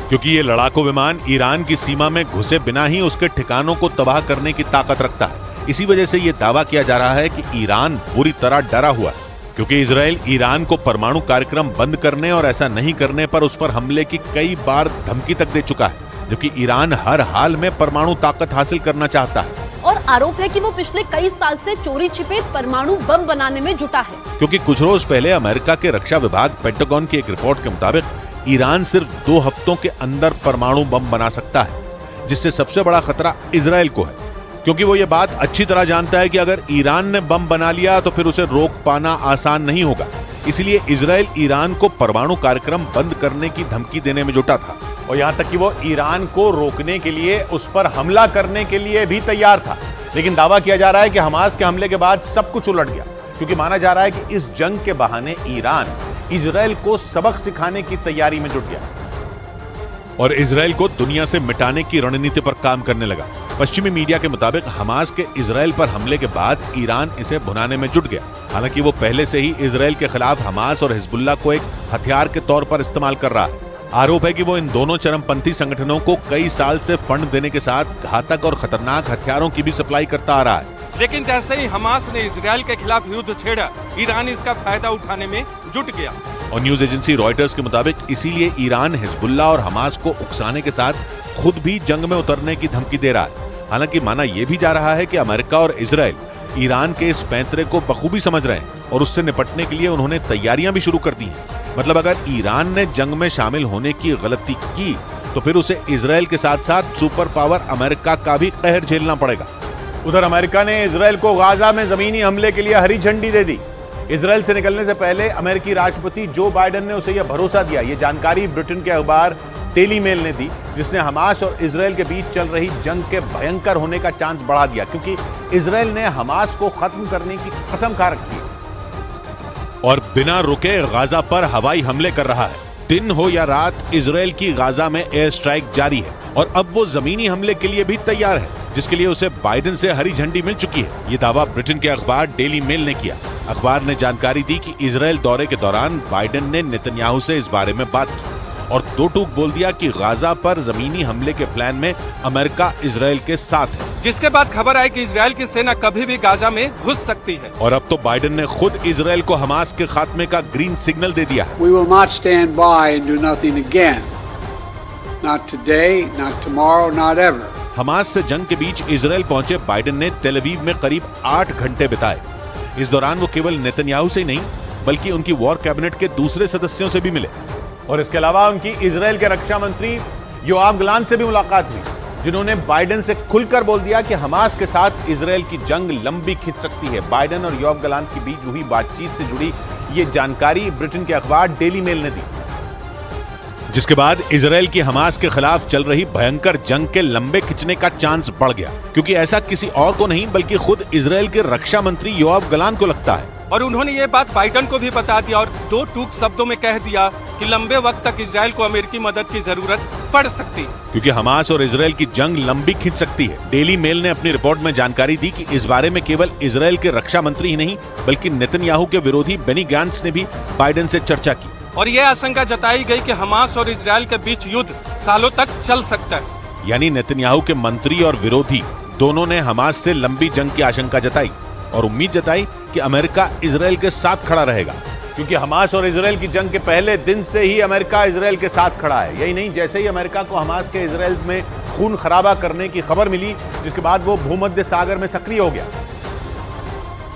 क्योंकि ये लड़ाकू विमान ईरान की सीमा में घुसे बिना ही उसके ठिकानों को तबाह करने की ताकत रखता है। इसी वजह से ये दावा किया जा रहा है कि ईरान बुरी तरह डरा हुआ है, क्योंकि इजराइल ईरान को परमाणु कार्यक्रम बंद करने और ऐसा नहीं करने पर उस पर हमले की कई बार धमकी तक दे चुका है, जबकि ईरान हर हाल में परमाणु ताकत हासिल करना चाहता है। और आरोप है कि वो पिछले कई साल से चोरी छिपे परमाणु बम बनाने में जुटा है, क्योंकि कुछ रोज पहले अमेरिका के रक्षा विभाग पेंटागन की एक रिपोर्ट के मुताबिक ईरान सिर्फ 2 हफ्तों के अंदर परमाणु बम बना सकता है, जिससे सबसे बड़ा खतरा इजराइल को है, क्योंकि वो ये बात अच्छी तरह जानता है कि अगर ईरान ने बम बना लिया तो फिर उसे रोक पाना आसान नहीं होगा। इसलिए इजराइल ईरान को परमाणु कार्यक्रम बंद करने की धमकी देने में जुटा था और यहां तक कि वो ईरान को रोकने के लिए उस पर हमला करने के लिए भी तैयार था। लेकिन दावा किया जा रहा है कि हमास के हमले के बाद सब कुछ उलट गया, क्योंकि माना जा रहा है कि इस जंग के बहाने ईरान इजराइल को सबक सिखाने की तैयारी में जुट गया और इजराइल को दुनिया से मिटाने की रणनीति पर काम करने लगा। पश्चिमी मीडिया के मुताबिक हमास के इजराइल पर हमले के बाद ईरान इसे भुनाने में जुट गया। हालांकि वो पहले से ही इजराइल के खिलाफ हमास और हिजबुल्लाह को एक हथियार के तौर पर इस्तेमाल कर रहा है। आरोप है कि वो इन दोनों चरमपंथी संगठनों को कई साल से फंड देने के साथ घातक और खतरनाक हथियारों की भी सप्लाई करता आ रहा है। लेकिन जैसे ही हमास ने इजराइल के खिलाफ युद्ध छेड़ा, ईरान इसका फायदा उठाने में जुट गया। और न्यूज एजेंसी रॉयटर्स के मुताबिक इसीलिए ईरान हिजबुल्लाह और हमास को उकसाने के साथ खुद भी जंग में उतरने की धमकी दे रहा है। हालांकि माना यह भी जा रहा है कि अमेरिका और इजराइल ईरान के इस पैंतरे को बखूबी समझ रहे हैं और उससे निपटने के लिए उन्होंने तैयारियां भी शुरू कर दी हैं। मतलब अगर ईरान ने जंग में शामिल होने की गलती की तो फिर उसे इजराइल के साथ साथ सुपर पावर अमेरिका का भी कहर झेलना पड़ेगा। उधर अमेरिका ने इजराइल को गाजा में जमीनी हमले के लिए हरी झंडी दे दी। इजराइल से निकलने से पहले अमेरिकी राष्ट्रपति जो बाइडेन ने उसे यह भरोसा दिया। यह जानकारी ब्रिटेन के अखबार डेली मेल ने दी, जिसने हमास और इजराइल के बीच चल रही जंग के भयंकर होने का चांस बढ़ा दिया, क्योंकि इजराइल ने हमास को खत्म करने की कसम खा रखी है और बिना रुके गाजा पर हवाई हमले कर रहा है। दिन हो या रात इजराइल की गाजा में एयर स्ट्राइक जारी है और अब वो जमीनी हमले के लिए भी तैयार है, जिसके लिए उसे बाइडेन से हरी झंडी मिल चुकी है। ये दावा ब्रिटेन के अखबार डेली मेल ने किया। अखबार ने जानकारी दी कि इजराइल दौरे के दौरान बाइडेन ने नेतन्याहू से इस बारे में बात की और दो टूक बोल दिया कि गाजा पर जमीनी हमले के प्लान में अमेरिका इजराइल के साथ है, जिसके बाद खबर आई कि इजराइल की सेना कभी भी गाजा में घुस सकती है। और अब तो बाइडेन ने खुद इजराइल को हमास के खात्मे का ग्रीन सिग्नल दे दिया है। We will not stand by and do nothing again. Not today, not tomorrow, not ever. Hamas से जंग के बीच इजराइल पहुंचे बाइडेन ने तेल अवीव में करीब 8 घंटे बिताए। इस दौरान वो केवल नेतन्याहू से ही नहीं बल्कि उनकी वॉर कैबिनेट के दूसरे सदस्यों से भी मिले और इसके अलावा उनकी इजराइल के रक्षा मंत्री योआव गलांट से भी मुलाकात हुई, जिन्होंने बाइडेन से खुलकर बोल दिया कि हमास के साथ इजराइल की जंग लंबी खिंच सकती है। बाइडेन और योआव गलांट के बीच हुई बातचीत से जुड़ी ये जानकारी ब्रिटेन के अखबार डेली मेल ने दी, जिसके बाद इजराइल की हमास के खिलाफ चल रही भयंकर जंग के लंबे खिंचने का चांस बढ़ गया, क्योंकि ऐसा किसी और को नहीं बल्कि खुद इजराइल के रक्षा मंत्री योआव गलांट को लगता है। और उन्होंने ये बात बाइडेन को भी बता दिया और दो टूक शब्दों में कह दिया कि लंबे वक्त तक इजराइल को अमेरिकी मदद की जरूरत पड़ सकती है, क्योंकि हमास और इजराइल की जंग लंबी खिंच सकती है। डेली मेल ने अपनी रिपोर्ट में जानकारी दी कि इस बारे में केवल इजराइल के रक्षा मंत्री ही नहीं बल्कि नेतन्याहू के विरोधी बेनी गैंट्स ने भी बाइडेन से चर्चा की और ये आशंका जताई गई कि हमास और इजराइल के बीच युद्ध सालों तक चल सकता है। यानी नेतन्याहू के मंत्री और विरोधी दोनों ने हमास से लंबी जंग की आशंका जताई और उम्मीद जताई कि अमेरिका इजराइल के साथ खड़ा रहेगा, क्योंकि हमास और इजराइल की जंग के पहले दिन से ही अमेरिका इजराइल के साथ खड़ा है। यही नहीं, जैसे ही अमेरिका को हमास के इजराइल में खून खराबा करने की खबर मिली, जिसके बाद वो भूमध्य सागर में सक्रिय हो गया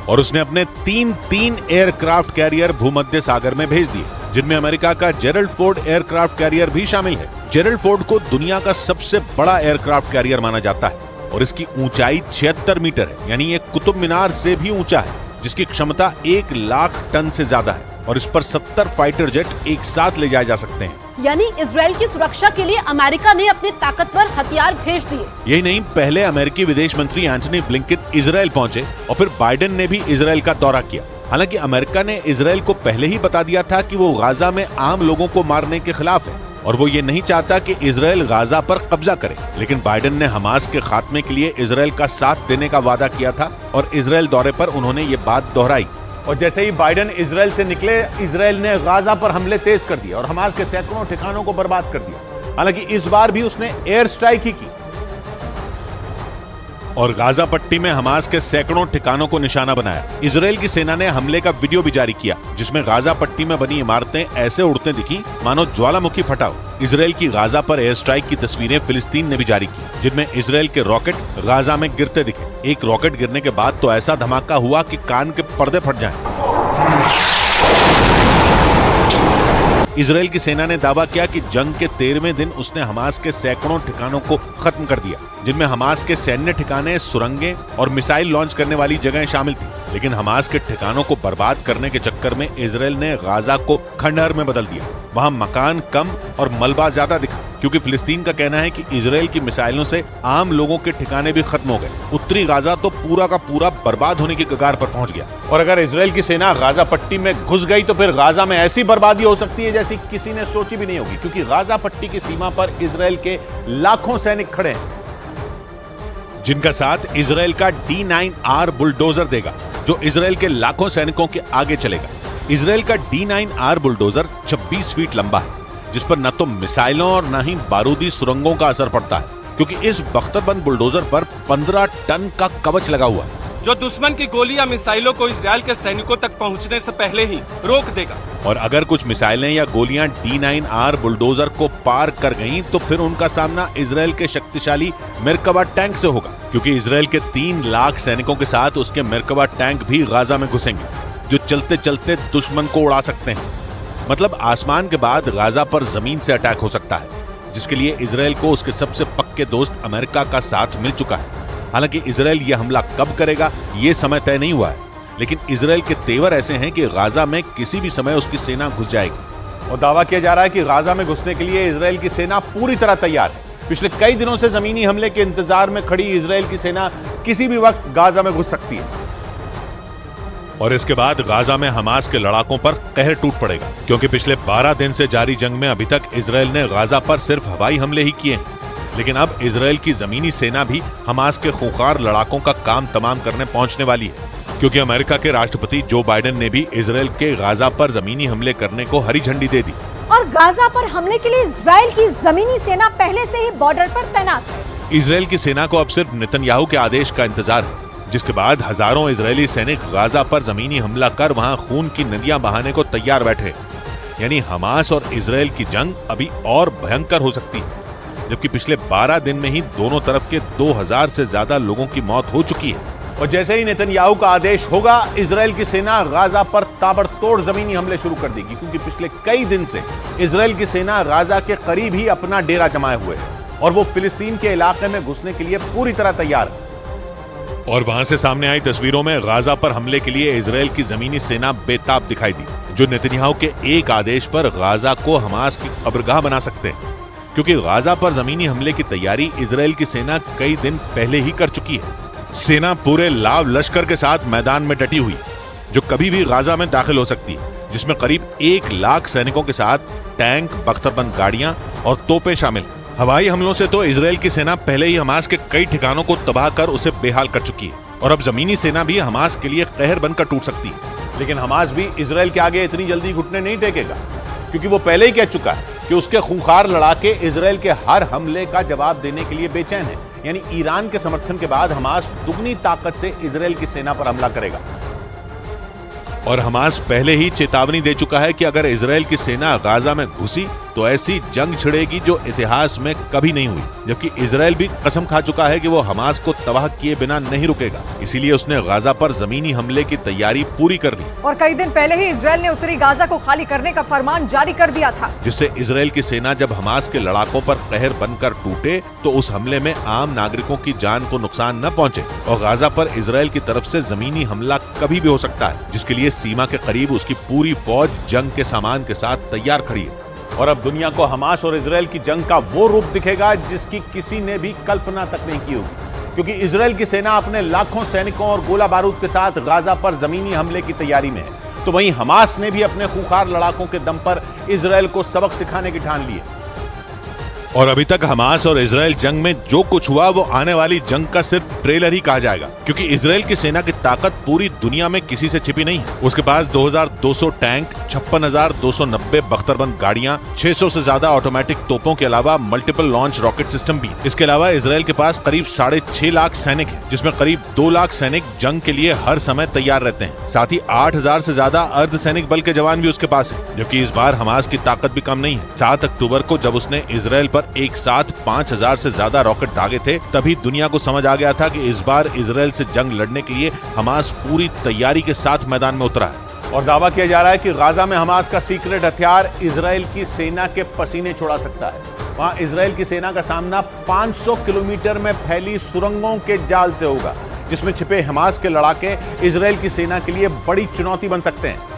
और उसने अपने तीन एयरक्राफ्ट कैरियर भूमध्य सागर में भेज दिए, जिनमें अमेरिका का जेरल्ड फोर्ड एयरक्राफ्ट कैरियर भी शामिल है। जेरल्ड फोर्ड को दुनिया का सबसे बड़ा एयरक्राफ्ट कैरियर माना जाता है और इसकी ऊंचाई 76 मीटर है, यानी ये कुतुब मीनार से भी ऊंचा है, जिसकी क्षमता 1 लाख टन से ज्यादा है और इस पर 70 फाइटर जेट एक साथ ले जाए जा सकते हैं। यानी इजराइल की सुरक्षा के लिए अमेरिका ने अपने ताकतवर हथियार भेज दिए। यही नहीं, पहले अमेरिकी विदेश मंत्री एंटनी ब्लिंकन इजराइल पहुंचे और फिर बाइडेन ने भी इजराइल का दौरा किया। हालांकि अमेरिका ने इजराइल को पहले ही बता दिया था कि वो गाजा में आम लोगों को मारने के खिलाफ है और वो ये नहीं चाहता कि इजराइल गाजा पर कब्जा करे, लेकिन बाइडेन ने हमास के खात्मे के लिए इजराइल का साथ देने का वादा किया था और इजराइल दौरे पर उन्होंने ये बात दोहराई। और जैसे ही बाइडेन इजराइल से निकले, इजराइल ने गाजा पर हमले तेज कर दिए और हमास के सैकड़ों ठिकानों को बर्बाद कर दिया। हालांकि इस बार भी उसने एयर स्ट्राइक ही की और गाजा पट्टी में हमास के सैकड़ों ठिकानों को निशाना बनाया। इजराइल की सेना ने हमले का वीडियो भी जारी किया, जिसमें गाजा पट्टी में बनी इमारतें ऐसे उड़ते दिखी मानो ज्वालामुखी फटा हो। इजराइल की गाजा पर एयर स्ट्राइक की तस्वीरें फिलिस्तीन ने भी जारी की, जिनमें इजराइल के रॉकेट गाजा में गिरते दिखे। एक रॉकेट गिरने के बाद तो ऐसा धमाका हुआ कि कान के पर्दे फट जाएं। इजराइल की सेना ने दावा किया कि जंग के 13वें दिन उसने हमास के सैकड़ों ठिकानों को खत्म कर दिया, जिनमें हमास के सैन्य ठिकाने, सुरंगें और मिसाइल लॉन्च करने वाली जगहें शामिल थी। लेकिन हमास के ठिकानों को बर्बाद करने के चक्कर में इजराइल ने गाजा को खंडहर में बदल दिया। वहां मकान कम और मलबा ज्यादा दिखा, क्योंकि फिलिस्तीन का कहना है कि इजराइल की मिसाइलों से आम लोगों के ठिकाने भी खत्म हो गए। उत्तरी गाजा तो पूरा का पूरा बर्बाद होने की कगार पर पहुंच गया। और अगर इजराइल की सेना गाजा पट्टी में घुस गई तो फिर गाजा में ऐसी बर्बादी हो सकती है जैसी किसी ने सोची भी नहीं होगी, क्योंकि गाजा पट्टी की सीमा पर इजराइल के लाखों सैनिक खड़े हैं, जिनका साथ इजराइल का D9R बुलडोजर देगा, जो इजराइल के लाखों सैनिकों के आगे चलेगा। इजराइल का D9R बुलडोजर 26 फीट लंबा है, जिस पर न तो मिसाइलों और न ही बारूदी सुरंगों का असर पड़ता है, क्योंकि इस बख्तरबंद बुलडोजर पर 15 टन का कवच लगा हुआ है, जो दुश्मन की गोली या मिसाइलों को इजराइल के सैनिकों तक पहुंचने से पहले ही रोक देगा। और अगर कुछ मिसाइलें या गोलियां D9R बुलडोजर को पार कर गईं, तो फिर उनका सामना इजराइल के शक्तिशाली मेरकवा टैंक से होगा, क्योंकि इजराइल के 3 लाख सैनिकों के साथ उसके मेरकवा टैंक भी गाजा में घुसेंगे, जो चलते चलते दुश्मन को उड़ा सकते हैं। मतलब आसमान के बाद गाजा पर जमीन से अटैक हो सकता है, जिसके लिए इजराइल को उसके सबसे पक्के दोस्त अमेरिका का साथ मिल चुका है। हालांकि इजराइल यह हमला कब करेगा ये समय तय नहीं हुआ है, लेकिन इजराइल के तेवर ऐसे हैं कि गाजा में किसी भी समय उसकी सेना घुस जाएगी। और दावा किया जा रहा है कि गाजा में घुसने के लिए इजराइल की सेना पूरी तरह तैयार है। पिछले कई दिनों से जमीनी हमले के इंतजार में खड़ी इजराइल की सेना किसी भी वक्त गाजा में घुस सकती है। और इसके बाद गाजा में हमास के लड़ाकों पर कहर टूट पड़ेगा, क्योंकि पिछले 12 दिन से जारी जंग में अभी तक इजराइल ने गाजा पर सिर्फ हवाई हमले ही किए हैं, लेकिन अब इजराइल की जमीनी सेना भी हमास के खूंखार लड़ाकों का काम तमाम करने पहुंचने वाली है, क्योंकि अमेरिका के राष्ट्रपति जो बाइडेन ने भी इजराइल के गाजा पर जमीनी हमले करने को हरी झंडी दे दी। और गाजा पर हमले के लिए इजराइल की जमीनी सेना पहले से ही बॉर्डर पर तैनात है। इजराइल की सेना को अब सिर्फ नेतन्याहू के आदेश का इंतजार है, जिसके बाद हजारों इजरायली सैनिक गाजा पर जमीनी हमला कर वहां खून की नदियां बहाने को तैयार बैठे। यानी हमास और इजराइल की जंग अभी और भयंकर हो सकती है, जबकि पिछले 12 दिन में ही दोनों तरफ के 2000 से ज्यादा लोगों की मौत हो चुकी है। और जैसे ही नेतन्याहू का आदेश होगा, इजराइल की सेना गाजा पर ताबड़तोड़ जमीनी हमले शुरू कर देगी, क्योंकि पिछले कई दिन से इजराइल की सेना गाजा के करीब ही अपना डेरा जमाए हुए है और वो फिलिस्तीन के इलाके में घुसने के लिए पूरी तरह तैयार है। और वहां से सामने आई तस्वीरों में गाजा पर हमले के लिए इजराइल की जमीनी सेना बेताब दिखाई दी, जो नेतन्याहू के एक आदेश पर गाजा को हमास की कब्रगाह बना सकते हैं, क्योंकि गाजा पर जमीनी हमले की तैयारी इजराइल की सेना कई दिन पहले ही कर चुकी है। सेना पूरे लाव लश्कर के साथ मैदान में डटी हुई, जो कभी भी गाजा में दाखिल हो सकती है, जिसमें करीब 1 लाख सैनिकों के साथ टैंक, बख्तरबंद गाड़ियां और तोपें शामिल। हवाई हमलों से तो इजराइल की सेना पहले ही हमास के कई ठिकानों को तबाह कर उसे बेहाल कर चुकी है, और अब जमीनी सेना भी हमास के लिए कहर बनकर टूट सकती है। लेकिन हमास भी इजराइल के आगे इतनी जल्दी घुटने नहीं टेकेगा, क्योंकि वो पहले ही कह चुका है कि उसके खूंखार लड़ाके इजराइल के हर हमले का जवाब देने के लिए बेचैन है। यानी ईरान के समर्थन के बाद हमास दुगनी ताकत से इजराइल की सेना पर हमला करेगा। और हमास पहले ही चेतावनी दे चुका है कि अगर इजराइल की सेना गाजा में घुसी तो ऐसी जंग छिड़ेगी जो इतिहास में कभी नहीं हुई, जबकि इजराइल भी कसम खा चुका है कि वो हमास को तबाह किए बिना नहीं रुकेगा। इसीलिए उसने गाजा पर जमीनी हमले की तैयारी पूरी कर ली और कई दिन पहले ही इजराइल ने उत्तरी गाजा को खाली करने का फरमान जारी कर दिया था, जिससे इजराइल की सेना जब हमास के लड़ाकों पर कहर बनकर टूटे तो उस हमले में आम नागरिकों की जान को नुकसान न पहुंचे। और गाजा पर इजराइल की तरफ से जमीनी हमला कभी भी हो सकता है, जिसके लिए सीमा के करीब उसकी पूरी फौज जंग के सामान के साथ तैयार खड़ी है। और अब दुनिया को हमास और इजराइल की जंग का वो रूप दिखेगा जिसकी किसी ने भी कल्पना तक नहीं की होगी, क्योंकि इजराइल की सेना अपने लाखों सैनिकों और गोला बारूद के साथ गाजा पर जमीनी हमले की तैयारी में है, तो वहीं हमास ने भी अपने खूंखार लड़ाकों के दम पर इजराइल को सबक सिखाने की ठान ली है। और अभी तक हमास और इजराइल जंग में जो कुछ हुआ वो आने वाली जंग का सिर्फ ट्रेलर ही कहा जाएगा, क्योंकि इजराइल की सेना की ताकत पूरी दुनिया में किसी से छिपी नहीं है। उसके पास 2200 टैंक, 56,290 बख्तरबंद गाड़ियां, 600 से ज्यादा ऑटोमेटिक तोपों के अलावा मल्टीपल लॉन्च रॉकेट सिस्टम भी। इसके अलावा इजराइल के पास करीब 6.5 लाख सैनिक है, जिसमें करीब 2 लाख सैनिक जंग के लिए हर समय तैयार रहते हैं। साथ ही 8,000 से ज्यादा अर्धसैनिक बल के जवान भी उसके पास है, जबकि इस बार हमास की ताकत भी कम नहीं है। 7 अक्टूबर को जब उसने इजराइल पर एक साथ 5,000 से ज्यादा रॉकेट दागे थे, तभी दुनिया को समझ आ गया था कि इस बार इजराइल से जंग लड़ने के लिए हमास पूरी तैयारी के साथ मैदान में उतरा है। और दावा किया जा रहा है कि गाजा में हमास का सीक्रेट हथियार इजराइल की सेना के पसीने छुड़ा सकता है। वहां इजराइल की सेना का सामना 500 किलोमीटर में फैली सुरंगों के जाल से होगा, जिसमें छिपे हमास के लड़ाके इजराइल की सेना के लिए बड़ी चुनौती बन सकते हैं।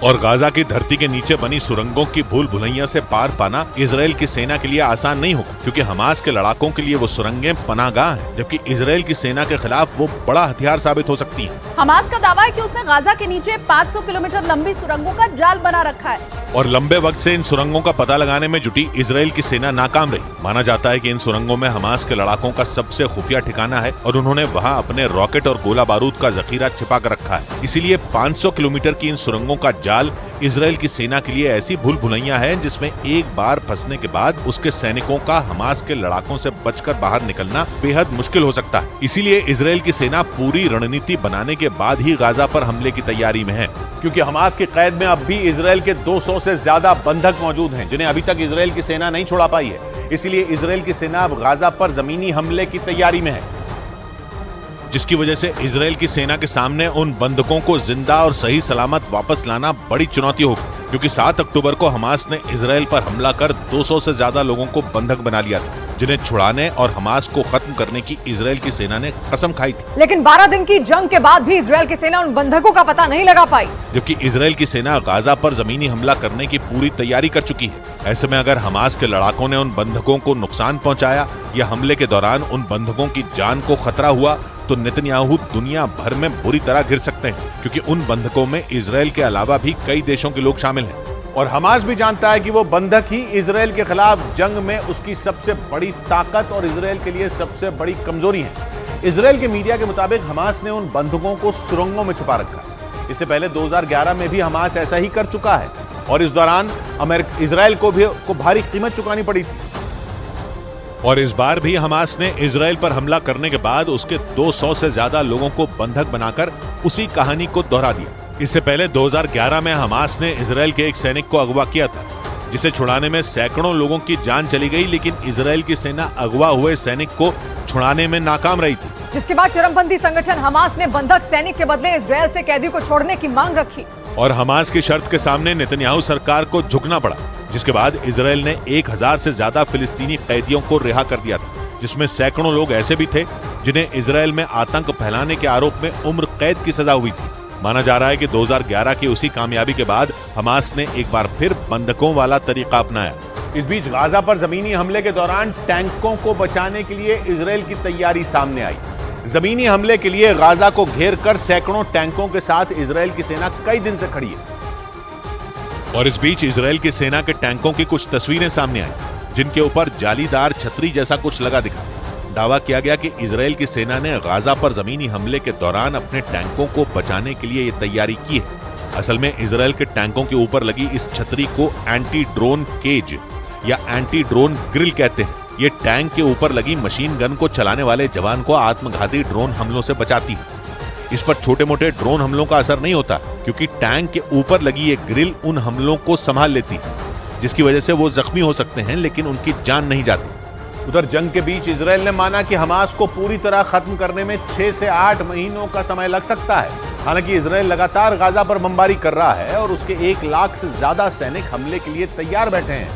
और गाजा की धरती के नीचे बनी सुरंगों की भूल भुलैया से पार पाना इजराइल की सेना के लिए आसान नहीं होगा, क्योंकि हमास के लड़ाकों के लिए वो सुरंगें पनाहगाह हैं, जबकि इजराइल की सेना के खिलाफ वो बड़ा हथियार साबित हो सकती हैं। हमास का दावा है कि उसने गाजा के नीचे 500 किलोमीटर लंबी सुरंगों का जाल बना रखा है, और लंबे वक्त से इन सुरंगों का पता लगाने में जुटी इजराइल की सेना नाकाम रही। माना जाता है कि इन सुरंगों में हमास के लड़ाकों का सबसे खुफिया ठिकाना है और उन्होंने वहां अपने रॉकेट और गोला बारूद का जखीरा छिपा कर रखा है। इसीलिए 500 किलोमीटर की इन सुरंगों का जाल इजराइल की सेना के लिए ऐसी भूल भुलैया है जिसमें एक बार फंसने के बाद उसके सैनिकों का हमास के लड़ाकों से बचकर बाहर निकलना बेहद मुश्किल हो सकता है। इसीलिए इजराइल की सेना पूरी रणनीति बनाने के बाद ही गाजा पर हमले की तैयारी में है, क्योंकि हमास की कैद में अब भी इजराइल के 200 से ज्यादा बंधक मौजूद हैं, जिन्हें अभी तक इजराइल की सेना नहीं छोड़ा पाई है। इसलिए इजराइल की सेना अब गाजा पर जमीनी हमले की तैयारी में है, जिसकी वजह से इजराइल की सेना के सामने उन बंधकों को जिंदा और सही सलामत वापस लाना बड़ी चुनौती होगी, क्योंकि 7 अक्टूबर को हमास ने इजराइल पर हमला कर 200 से ज्यादा लोगों को बंधक बना लिया था, जिन्हें छुड़ाने और हमास को खत्म करने की इजराइल की सेना ने कसम खाई थी। लेकिन 12 दिन की जंग के बाद भी इजराइल की सेना उन बंधकों का पता नहीं लगा पाई, जबकि इजराइल की सेना गाजा पर जमीनी हमला करने की पूरी तैयारी कर चुकी है। ऐसे में अगर हमास के लड़ाकों ने उन बंधकों को नुकसान पहुंचाया या हमले के दौरान उन बंधकों की जान को खतरा हुआ, तो नेतन्याहू दुनिया भर में बुरी तरह घिर सकते हैं, क्योंकि उन बंधकों में इजराइल के अलावा भी कई देशों के लोग शामिल हैं। और हमास भी जानता है कि वो बंधक ही इजराइल के खिलाफ जंग में उसकी सबसे बड़ी ताकत और इजराइल के लिए सबसे बड़ी कमजोरी है। इजराइल के मीडिया के मुताबिक हमास ने उन बंधकों को सुरंगों में छुपा रखा है। इससे पहले 2011 में भी हमास ऐसा ही कर चुका है और इस दौरान इजराइल को भारी कीमत चुकानी पड़ी थी। और इस बार भी हमास ने इजराइल पर हमला करने के बाद उसके 200 से ज्यादा लोगों को बंधक बनाकर उसी कहानी को दोहरा दिया। इससे पहले 2011 में हमास ने इजराइल के एक सैनिक को अगवा किया था, जिसे छुड़ाने में सैकड़ों लोगों की जान चली गई, लेकिन इजराइल की सेना अगवा हुए सैनिक को छुड़ाने में नाकाम रही थी। जिसके बाद चरमपंथी संगठन हमास ने बंधक सैनिक के बदले इजराइल से कैदी को छोड़ने की मांग रखी और हमास की शर्त के सामने नेतन्याहू सरकार को झुकना पड़ा, जिसके बाद इजराइल ने 1000 से ज्यादा फिलिस्तीनी कैदियों को रिहा कर दिया था, जिसमें सैकड़ों लोग ऐसे भी थे जिन्हें इजराइल में आतंक फैलाने के आरोप में उम्र कैद की सजा हुई थी। माना जा रहा है कि 2011 की उसी कामयाबी के बाद हमास ने एक बार फिर बंधकों वाला तरीका अपनाया। इस बीच गाजा पर जमीनी हमले के दौरान टैंकों को बचाने के लिए इजराइल की तैयारी सामने आई। जमीनी हमले के लिए गाजा को घेर कर सैकड़ों टैंकों के साथ इजराइल की सेना कई दिन से खड़ी है। और इस बीच इजराइल की सेना के टैंकों की कुछ तस्वीरें सामने आई, जिनके ऊपर जालीदार छतरी जैसा कुछ लगा दिखा। दावा किया गया कि इजराइल की सेना ने गाजा पर जमीनी हमले के दौरान अपने टैंकों को बचाने के लिए ये तैयारी की है। असल में इजराइल के टैंकों के ऊपर लगी इस छतरी को एंटी ड्रोन केज या एंटी ड्रोन ग्रिल कहते हैं। ये टैंक के ऊपर लगी मशीन गन को चलाने वाले जवान को आत्मघाती ड्रोन हमलों से बचाती है। इस पर छोटे मोटे ड्रोन हमलों का असर नहीं होता, क्योंकि टैंक के ऊपर लगी ये ग्रिल उन हमलों को संभाल लेती है, जिसकी वजह से वो जख्मी हो सकते हैं लेकिन उनकी जान नहीं जाती। उधर जंग के बीच इजराइल ने माना कि हमास को पूरी तरह खत्म करने में 6 से 8 महीनों का समय लग सकता है। हालांकि इजराइल लगातार गाजा पर बमबारी कर रहा है और उसके 1 लाख से ज्यादा सैनिक हमले के लिए तैयार बैठे हैं।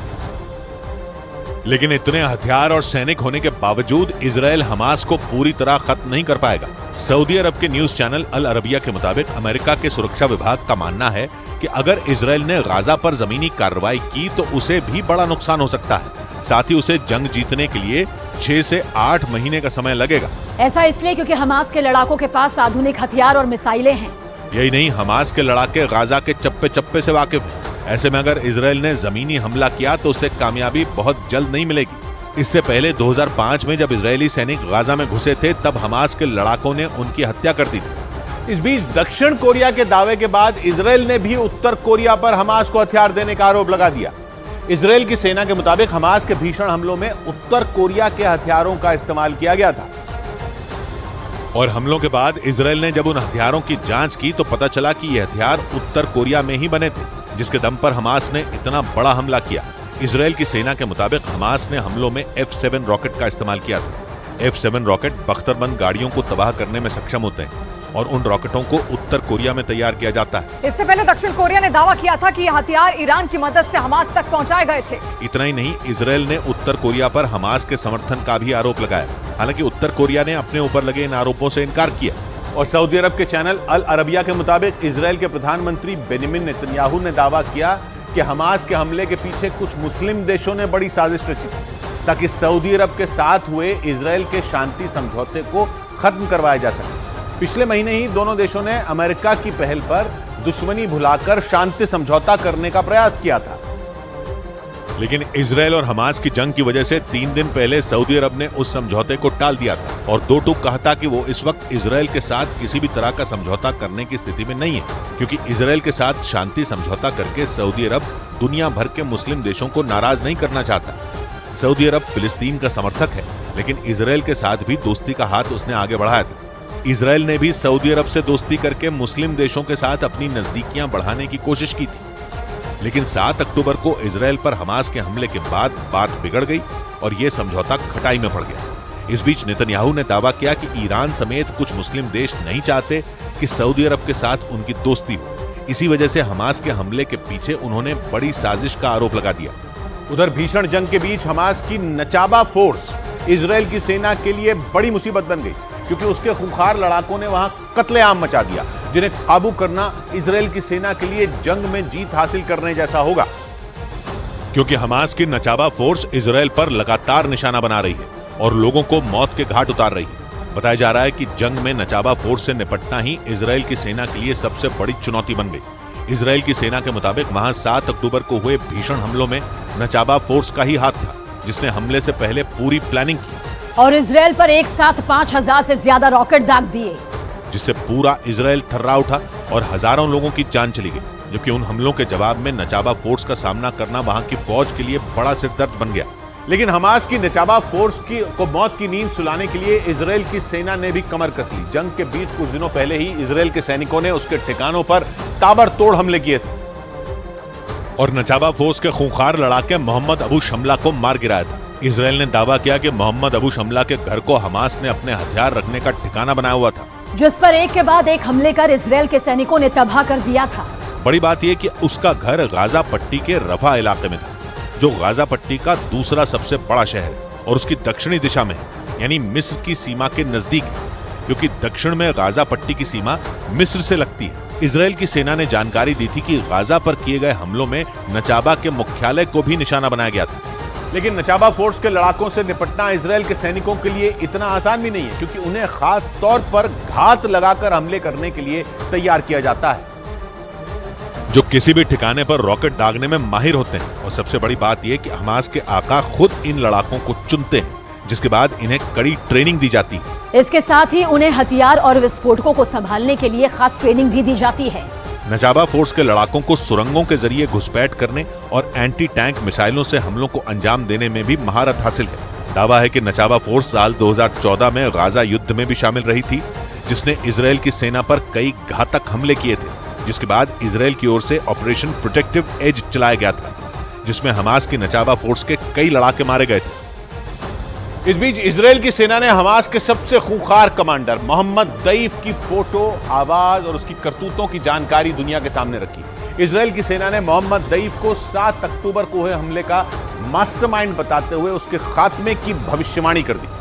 लेकिन इतने हथियार और सैनिक होने के बावजूद इजराइल हमास को पूरी तरह खत्म नहीं कर पाएगा। सऊदी अरब के न्यूज चैनल अल अरबिया के मुताबिक अमेरिका के सुरक्षा विभाग का मानना है कि अगर इजराइल ने गाजा पर जमीनी कार्रवाई की तो उसे भी बड़ा नुकसान हो सकता है। साथ ही उसे जंग जीतने के लिए 6 से 8 महीने का समय लगेगा। ऐसा इसलिए क्योंकि हमास के लड़ाकों के पास आधुनिक हथियार और मिसाइलें हैं। यही नहीं, हमास के लड़ाके गाजा के चप्पे चप्पे से वाकिफ हैं। ऐसे में अगर इजराइल ने जमीनी हमला किया तो उसे कामयाबी बहुत जल्द नहीं मिलेगी। इससे पहले 2005 में जब इजरायली सैनिक गाजा में घुसे थे, तब हमास के लड़ाकों ने उनकी हत्या कर दी थी। इस बीच दक्षिण कोरिया के दावे के बाद इजराइल ने भी उत्तर कोरिया पर हमास को हथियार देने का आरोप लगा दिया। इजराइल की सेना के मुताबिक हमास के भीषण हमलों में उत्तर कोरिया के हथियारों का इस्तेमाल किया गया था। और हमलों के बाद इजराइल ने जब उन हथियारों की जांच की तो पता चला कि ये हथियार उत्तर कोरिया में ही बने थे, जिसके दम पर हमास ने इतना बड़ा हमला किया। इजराइल की सेना के मुताबिक हमास ने हमलों में F-7 रॉकेट का इस्तेमाल किया था। F-7 रॉकेट बख्तरबंद गाड़ियों को तबाह करने में सक्षम होते हैं और उन रॉकेटों को उत्तर कोरिया में तैयार किया जाता है। इससे पहले दक्षिण कोरिया ने दावा किया था कि ये हथियार ईरान की मदद से हमास तक पहुंचाए गए थे। इतना ही नहीं, इजराइल ने उत्तर कोरिया पर हमास के समर्थन का भी आरोप लगाया। हालांकि उत्तर कोरिया ने अपने ऊपर लगे इन आरोपों से इनकार किया। और सऊदी अरब के चैनल अल अरबिया के मुताबिक इजराइल के प्रधानमंत्री बेनिमिन नेतन्याहू ने दावा किया कि हमास के हमले के पीछे कुछ मुस्लिम देशों ने बड़ी साजिश रची थी ताकि सऊदी अरब के साथ हुए इजराइल के शांति समझौते को खत्म करवाया जा सके। पिछले महीने ही दोनों देशों ने अमेरिका की पहल पर दुश्मनी भुलाकर शांति समझौता करने का प्रयास किया था। लेकिन इजराइल और हमास की जंग की वजह से 3 दिन पहले सऊदी अरब ने उस समझौते को टाल दिया था और दो टूक कहा था कि वो इस वक्त इजराइल के साथ किसी भी तरह का समझौता करने की स्थिति में नहीं है, क्योंकि इजराइल के साथ शांति समझौता करके सऊदी अरब दुनिया भर के मुस्लिम देशों को नाराज नहीं करना चाहता। सऊदी अरब फिलिस्तीन का समर्थक है, लेकिन इजराइल के साथ भी दोस्ती का हाथ उसने आगे बढ़ाया था। इजराइल ने भी सऊदी अरब से दोस्ती करके मुस्लिम देशों के साथ अपनी नजदीकियां बढ़ाने की कोशिश की थी, लेकिन 7 अक्टूबर को इजराइल पर हमास के हमले के बाद बात बिगड़ गई और यह समझौता खटाई में पड़ गया। इस बीच नेतन्याहू ने दावा किया कि ईरान समेत कुछ मुस्लिम देश नहीं चाहते कि सऊदी अरब के साथ उनकी दोस्ती हो। इसी वजह से हमास के हमले के पीछे उन्होंने बड़ी साजिश का आरोप लगा दिया। उधर भीषण जंग के बीच हमास की नचाबा फोर्स इजराइल की सेना के लिए बड़ी मुसीबत बन गई, क्योंकि उसके खूंखार लड़ाकों ने वहां कत्लेआम मचा दिया, जिन्हें काबू करना इजराइल की सेना के लिए जंग में जीत हासिल करने जैसा होगा। क्योंकि हमास की नचाबा फोर्स इजराइल पर लगातार निशाना बना रही है और लोगों को मौत के घाट उतार रही है। बताया जा रहा है कि जंग में नचाबा फोर्स से निपटना ही इजराइल की सेना के लिए सबसे बड़ी चुनौती बन गई। इजराइल की सेना के मुताबिक वहां 7 अक्टूबर को हुए भीषण हमलों में नचाबा फोर्स का ही हाथ था, जिसने हमले से पहले पूरी प्लानिंग की। और इजराइल पर एक साथ 5,000 से ज्यादा रॉकेट दाग दिए, जिससे पूरा इजराइल थर्रा उठा और हजारों लोगों की जान चली गई। जबकि उन हमलों के जवाब में नचाबा फोर्स का सामना करना वहां की फौज के लिए बड़ा सिरदर्द बन गया। लेकिन हमास की नचाबा फोर्स को मौत की नींद सुलाने के लिए इजराइल की सेना ने भी कमर कस ली। जंग के बीच कुछ दिनों पहले ही इजराइल के सैनिकों ने उसके ठिकानों पर ताबड़तोड़ हमले किए थे और नचाबा फोर्स के खूंखार लड़ाके मोहम्मद अबू शमला को मार गिराया था। इजराइल ने दावा किया कि मोहम्मद अबू शमला के घर को हमास ने अपने हथियार रखने का ठिकाना बनाया हुआ था, जिस पर एक के बाद एक हमले कर इजराइल के सैनिकों ने तबाह कर दिया था। बड़ी बात यह कि उसका घर गाजा पट्टी के रफा इलाके में था, जो गाजा पट्टी का दूसरा सबसे बड़ा शहर है और उसकी दक्षिणी दिशा में है, यानी मिस्र की सीमा के नजदीक है, क्योंकि दक्षिण में गाजा पट्टी की सीमा मिस्र से लगती है। इजराइल की सेना ने जानकारी दी थी कि गाजा पर किए गए हमलों में नचाबा के मुख्यालय को भी निशाना बनाया गया था। लेकिन नचाबा फोर्स के लड़ाकों से निपटना इजराइल के सैनिकों के लिए इतना आसान भी नहीं है, क्योंकि उन्हें खास तौर पर घात लगाकर हमले करने के लिए तैयार किया जाता है, जो किसी भी ठिकाने पर रॉकेट दागने में माहिर होते हैं। और सबसे बड़ी बात यह कि हमास के आका खुद इन लड़ाकों को चुनते हैं, जिसके बाद इन्हें कड़ी ट्रेनिंग दी जाती है। इसके साथ ही उन्हें हथियार और विस्फोटकों को संभालने के लिए खास ट्रेनिंग भी दी जाती है। नचाबा फोर्स के लड़ाकों को सुरंगों के जरिए घुसपैठ करने और एंटी टैंक मिसाइलों से हमलों को अंजाम देने में भी महारत हासिल है। दावा है कि नचाबा फोर्स साल 2014 में गाजा युद्ध में भी शामिल रही थी, जिसने इजराइल की सेना पर कई घातक हमले किए थे, जिसके बाद इजराइल की ओर से ऑपरेशन प्रोटेक्टिव एज चलाया गया था, जिसमें हमास की नचाबा फोर्स के कई लड़ाके मारे गए थे। इस बीच इजराइल की सेना ने हमास के सबसे खूंखार कमांडर मोहम्मद दईफ की फोटो, आवाज और उसकी करतूतों की जानकारी दुनिया के सामने रखी। इजराइल की सेना ने मोहम्मद दईफ को 7 अक्टूबर को हुए हमले का मास्टरमाइंड बताते हुए उसके खात्मे की भविष्यवाणी कर दी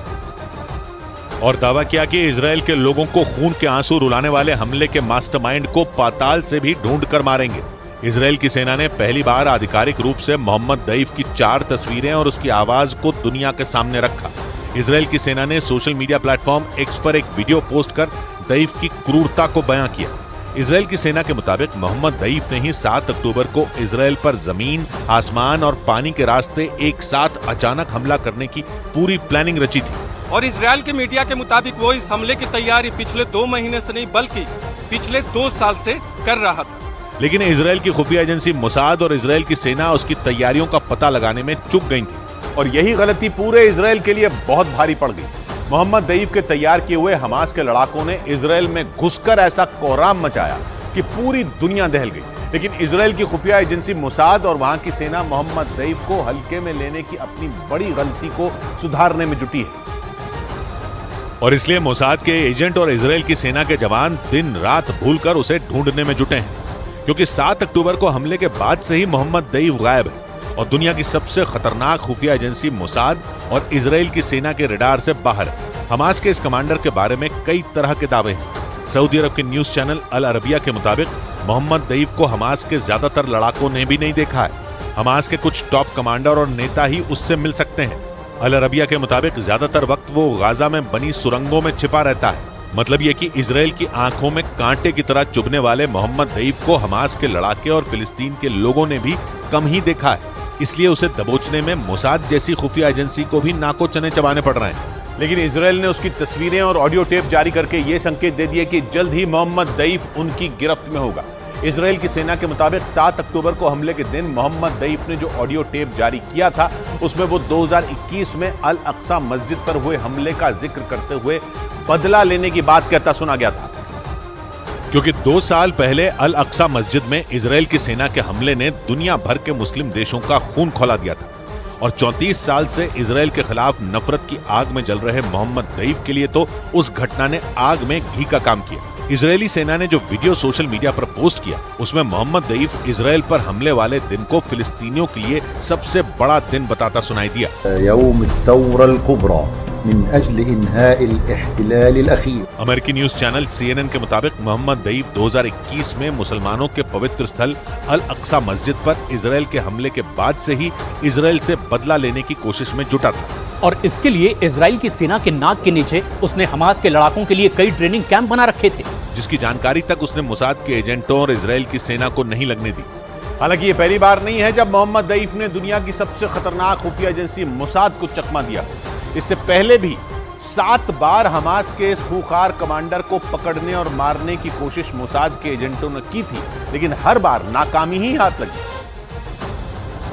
और दावा किया कि इजराइल के लोगों को खून के आंसू रुलाने वाले हमले के मास्टरमाइंड को पाताल से भी ढूंढ कर मारेंगे। इजराइल की सेना ने पहली बार आधिकारिक रूप से मोहम्मद दईफ की 4 तस्वीरें और उसकी आवाज को दुनिया के सामने रखा। इजराइल की सेना ने सोशल मीडिया प्लेटफॉर्म एक्स पर एक वीडियो पोस्ट कर दईफ की क्रूरता को बयां किया। इजराइल की सेना के मुताबिक मोहम्मद दईफ ने ही 7 अक्टूबर को इजराइल पर जमीन, आसमान और पानी के रास्ते एक साथ अचानक हमला करने की पूरी प्लानिंग रची थी। और इजराइल के मीडिया के मुताबिक वो इस हमले की तैयारी पिछले 2 महीने से नहीं बल्कि पिछले 2 साल से कर रहा था। लेकिन इजराइल की खुफिया एजेंसी मोसाद और इजराइल की सेना उसकी तैयारियों का पता लगाने में चूक गई थी और यही गलती पूरे इजराइल के लिए बहुत भारी पड़ गई। मोहम्मद दईफ के तैयार किए हुए हमास के लड़ाकों ने इजराइल में घुसकर ऐसा कोहराम मचाया कि पूरी दुनिया दहल गई। लेकिन इजराइल की खुफिया एजेंसी मोसाद और वहां की सेना मोहम्मद दईफ को हल्के में लेने की अपनी बड़ी गलती को सुधारने में जुटी है और इसलिए मोसाद के एजेंट और इजराइल की सेना के जवान दिन रात भूलकर उसे ढूंढने में जुटे हैं, क्योंकि 7 अक्टूबर को हमले के बाद से ही मोहम्मद दईफ गायब है और दुनिया की सबसे खतरनाक खुफिया एजेंसी मोसाद और इजराइल की सेना के रडार से बाहर है। हमास के इस कमांडर के बारे में कई तरह के दावे हैं। सऊदी अरब के न्यूज चैनल अल अरबिया के मुताबिक मोहम्मद दईफ को हमास के ज्यादातर लड़ाकों ने भी नहीं देखा है। हमास के कुछ टॉप कमांडर और नेता ही उससे मिल सकते हैं। अल अरबिया के मुताबिक ज्यादातर वक्त वो गाजा में बनी सुरंगों में छिपा रहता है। मतलब ये कि इजराइल की आंखों में कांटे की तरह चुभने वाले मोहम्मद दईफ को हमास के लड़ाके और फिलिस्तीन के लोगों ने भी कम ही देखा है, इसलिए उसे दबोचने में मोसाद जैसी खुफिया एजेंसी को भी नाको चने चबाने पड़ रहे हैं। लेकिन इजराइल ने उसकी तस्वीरें और ऑडियो टेप जारी करके ये संकेत दे दिए कि जल्द ही मोहम्मद दईफ उनकी गिरफ्त में होगा। इजराइल की सेना के मुताबिक 7 अक्टूबर को हमले के दिन मोहम्मद दईफ ने जो ऑडियो टेप जारी किया था उसमें वो 2021 में अल अक्सा मस्जिद पर हुए हमले का जिक्र करते हुए बदला लेने की बात कहता सुना गया था, क्योंकि 2 साल पहले अल अक्सा मस्जिद में इजराइल की सेना के हमले ने दुनिया भर के मुस्लिम देशों का खून खौला दिया था और 34 साल से इजराइल के खिलाफ नफरत की आग में जल रहे मोहम्मद दईफ के लिए तो उस घटना ने आग में घी का काम किया। इजरायली सेना ने जो वीडियो सोशल मीडिया पर पोस्ट किया उसमें मोहम्मद दईफ इजराइल पर हमले वाले दिन को फिलिस्तीनियों के लिए सबसे बड़ा दिन बताता सुनाई दिया। यौम अल-तौरा अल-कुबरा मिन अजल इन्हाई अल-इहतिलाल अल-अखीर। अमेरिकी न्यूज चैनल CNN के मुताबिक मोहम्मद दईफ 2021 में मुसलमानों के पवित्र स्थल अल अक्सा मस्जिद पर इजराइल के हमले के बाद से ही इजराइल से बदला लेने की कोशिश में जुटा था और इसके लिए इजराइल की सेना के नाक के नीचे उसने हमास के लड़ाकों के लिए कई ट्रेनिंग कैंप बना रखे थे, जिसकी जानकारी तक उसने मोसाद के एजेंटों और इजराइल की सेना को नहीं लगने दी। हालांकि ये पहली बार नहीं है जब मोहम्मद दईफ ने दुनिया की सबसे खतरनाक खुफिया एजेंसी मोसाद को चकमा दिया। इससे पहले भी 7 बार हमास के इस खूंखार कमांडर को पकड़ने और मारने की कोशिश मोसाद के एजेंटों ने की थी, लेकिन हर बार नाकामी ही हाथ लगी।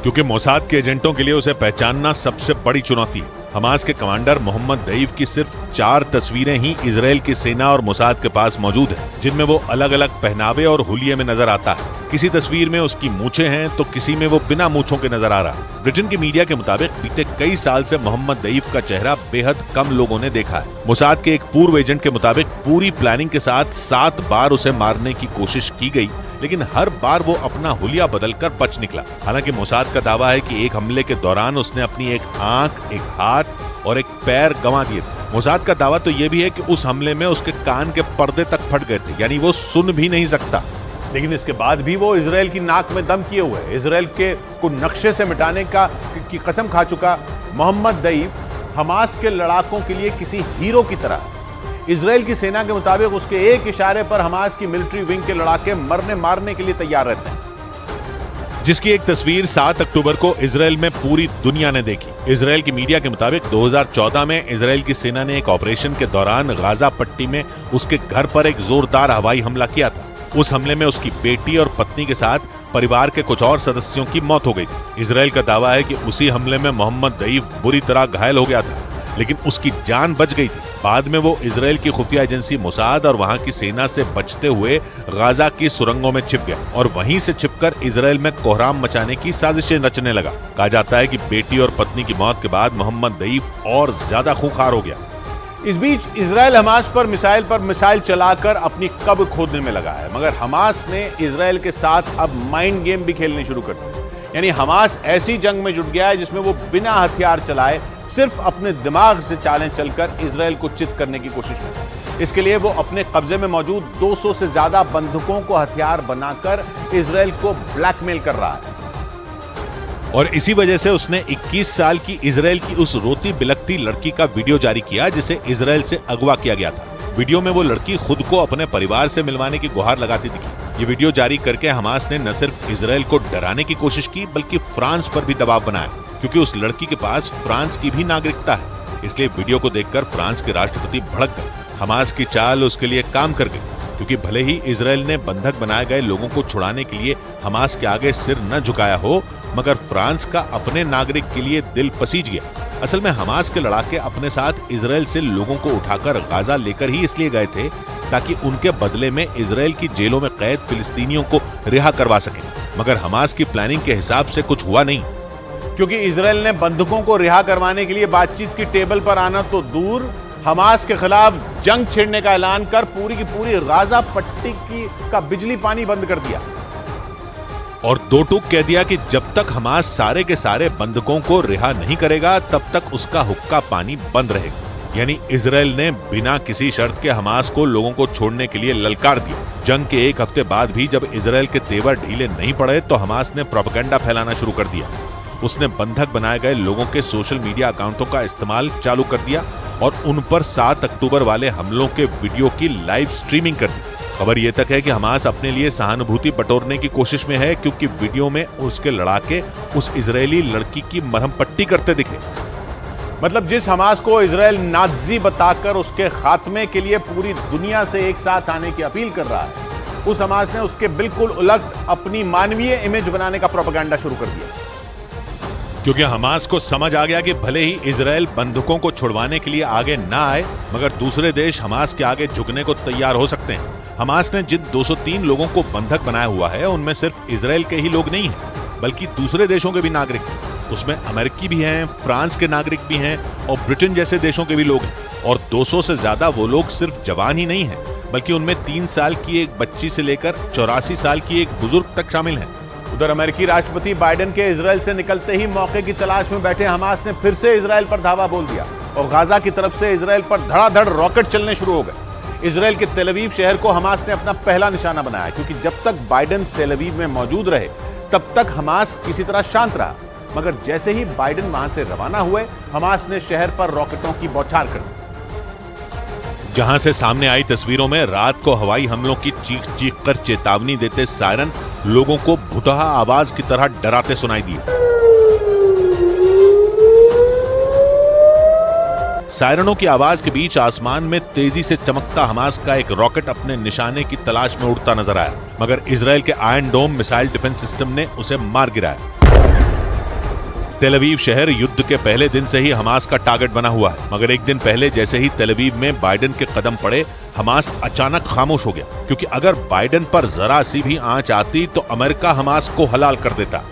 क्योंकि मोसाद के एजेंटों के लिए उसे पहचानना सबसे बड़ी चुनौती है। हमास के कमांडर मोहम्मद दईफ की सिर्फ 4 तस्वीरें ही इजराइल की सेना और मोसाद के पास मौजूद हैं, जिनमें वो अलग अलग पहनावे और हुलिये में नजर आता है। किसी तस्वीर में उसकी मूछें हैं तो किसी में वो बिना मूछों के नजर आ रहा है। ब्रिटेन की मीडिया के मुताबिक बीते कई साल से मोहम्मद दईफ का चेहरा बेहद कम लोगों ने देखा है। मोसाद के एक पूर्व एजेंट के मुताबिक पूरी प्लानिंग के साथ 7 बार उसे मारने की कोशिश की गई, लेकिन हर बार वो अपना हुलिया बदलकर बच निकला। हालांकि मोसाद का दावा है कि एक हमले के दौरान उसने अपनी एक आंख, एक हाथ और एक पैर गंवा दिए थे। मोसाद का दावा तो ये भी है कि उस हमले में उसके कान के पर्दे तक फट गए थे, यानी वो सुन भी नहीं सकता। लेकिन इसके बाद भी वो इजराइल की नाक में दम किए हुए है। इजराइल के को नक्शे से मिटाने की कसम खा चुका मोहम्मद दईफ हमास के लड़ाकों के लिए किसी हीरो की तरह। इजराइल की सेना के मुताबिक उसके एक इशारे पर हमास की मिलिट्री विंग के लड़ाके मरने मारने के लिए तैयार रहते हैं, जिसकी एक तस्वीर 7 अक्टूबर को इजराइल में पूरी दुनिया ने देखी। इजराइल की मीडिया के मुताबिक 2014 में इजराइल की सेना ने एक ऑपरेशन के दौरान गाजा पट्टी में उसके घर पर एक जोरदार हवाई हमला किया था। उस हमले में उसकी बेटी और पत्नी के साथ परिवार के कुछ और सदस्यों की मौत हो गई थी। इजराइल का दावा है कि उसी हमले में मोहम्मद दईफ बुरी तरह घायल हो गया था, लेकिन उसकी जान बच गई थी। बाद में वो इजराइल की खुफिया एजेंसी मोसाद और वहां की सेना से बचते हुए गाजा की सुरंगों में छिप गया और वहीं से छिपकर इजराइल में कोहराम मचाने की साजिशें रचने लगा। कहा जाता है कि बेटी और पत्नी की मौत के बाद मोहम्मद दईफ और ज्यादा खूंखार हो गया। इस बीच इजराइल हमास पर मिसाइल चलाकर अपनी कब्र खोदने में लगा है, मगर हमास ने इजराइल के साथ अब माइंड गेम भी खेलने शुरू कर दिए। यानी हमास ऐसी जंग में जुट गया है जिसमें वो बिना हथियार चलाए सिर्फ अपने दिमाग से चालें चलकर इजराइल को चित करने की कोशिश में। इसके लिए वो अपने कब्जे में मौजूद 200 से ज्यादा बंदूकों को हथियार बनाकर इजराइल को ब्लैकमेल कर रहा है। और इसी वजह से उसने 21 साल की इजराइल की उस रोती बिलखती लड़की का वीडियो जारी किया जिसे इजराइल से अगवा किया गया था। वीडियो में वो लड़की खुद को अपने परिवार से मिलवाने की गुहार लगाती दिखी। ये वीडियो जारी करके हमास ने न सिर्फ इजराइल को डराने की कोशिश की बल्कि फ्रांस पर भी दबाव बनाया, क्योंकि उस लड़की के पास फ्रांस की भी नागरिकता है। इसलिए वीडियो को देखकर फ्रांस के राष्ट्रपति भड़क गए। हमास की चाल उसके लिए काम कर गई, क्योंकि भले ही इजराइल ने बंधक बनाए गए लोगों को छुड़ाने के लिए हमास के आगे सिर न झुकाया हो, मगर फ्रांस का अपने नागरिक के लिए दिल पसीज गया। असल में हमास के लड़ाके अपने साथ इजराइल से लोगों को उठाकर गाजा लेकर ही इसलिए गए थे ताकि उनके बदले में इजराइल की जेलों में कैद फिलिस्तीनियों को रिहा करवा सकें। मगर हमास की प्लानिंग के हिसाब से कुछ हुआ नहीं, क्योंकि इजराइल ने बंदूकों को रिहा करवाने के लिए बातचीत की टेबल पर आना तो दूर, हमास के खिलाफ जंग छेड़ने का ऐलान कर पूरी की पूरी गाजा पट्टी का बिजली पानी बंद कर दिया और 2 टूक कह दिया कि जब तक हमास सारे के सारे बंधकों को रिहा नहीं करेगा तब तक उसका हुक्का पानी बंद रहेगा। यानी इजराइल ने बिना किसी शर्त के हमास को लोगों को छोड़ने के लिए ललकार दिया। जंग के 1 हफ्ते बाद भी जब इजराइल के तेवर ढीले नहीं पड़े तो हमास ने प्रोपेगेंडा फैलाना शुरू कर दिया। उसने बंधक बनाए गए लोगों के सोशल मीडिया अकाउंटों का इस्तेमाल चालू कर दिया और उन पर 7 अक्टूबर वाले हमलों के वीडियो की लाइव स्ट्रीमिंग कर दी। खबर यह तक है कि हमास अपने लिए सहानुभूति बटोरने की कोशिश में है, क्योंकि वीडियो में उसके लड़ाके उस इजरायली लड़की की मरहम पट्टी करते दिखे। मतलब जिस हमास को इजराइल नाज़ी बताकर उसके खात्मे के लिए पूरी दुनिया से एक साथ आने की अपील कर रहा है, उस हमास ने उसके बिल्कुल उलट अपनी मानवीय इमेज बनाने का प्रोपेगेंडा शुरू कर दिया। क्योंकि हमास को समझ आ गया कि भले ही इजराइल बंधकों को छुड़वाने के लिए आगे ना आए, मगर दूसरे देश हमास के आगे झुकने को तैयार हो सकते हैं। हमास ने जिन 203 लोगों को बंधक बनाया हुआ है उनमें सिर्फ इजराइल के ही लोग नहीं हैं, बल्कि दूसरे देशों के भी नागरिक हैं। उसमें अमेरिकी भी हैं, फ्रांस के नागरिक भी हैं और ब्रिटेन जैसे देशों के भी लोग हैं। और 200 से ज्यादा वो लोग सिर्फ जवान ही नहीं हैं, बल्कि उनमें 3 साल की एक बच्ची से लेकर 84 साल की एक बुजुर्ग तक शामिल हैं। उधर अमेरिकी राष्ट्रपति बाइडेन के इजराइल से निकलते ही मौके की तलाश में बैठे हमास ने फिर से इजराइल पर धावा बोल दिया और गाजा की तरफ से इजराइल पर धड़ाधड़ रॉकेट चलने शुरू हो गए। इजराइल के तेल अवीव शहर को हमास ने अपना पहला निशाना बनाया, क्योंकि जब तक बाइडेन तेल अवीव में मौजूद रहे तब तक हमास किसी तरह शांत रहा, मगर जैसे ही बाइडेन वहां से रवाना हुए हमास ने शहर पर रॉकेटों की बौछार कर दी। जहां से सामने आई तस्वीरों में रात को हवाई हमलों की चीख चीख कर चेतावनी देते सायरन लोगों को भुतहा आवाज की तरह डराते सुनाई दिए। सायरनों की आवाज के बीच आसमान में तेजी से चमकता हमास का एक रॉकेट अपने निशाने की तलाश में उड़ता नजर आया, मगर इजराइल के iron dome missile defence system ने उसे मार गिराया। तेल अवीव शहर युद्ध के पहले दिन से ही हमास का टारगेट बना हुआ है, मगर एक दिन पहले जैसे ही तेल अवीव में बाइडेन के कदम पड़े, हमास अचानक खामोश हो गया, क्योंकि अगर बाइडेन पर जरा सी भी आंच आती तो अमेरिका हमास को हलाल कर देता।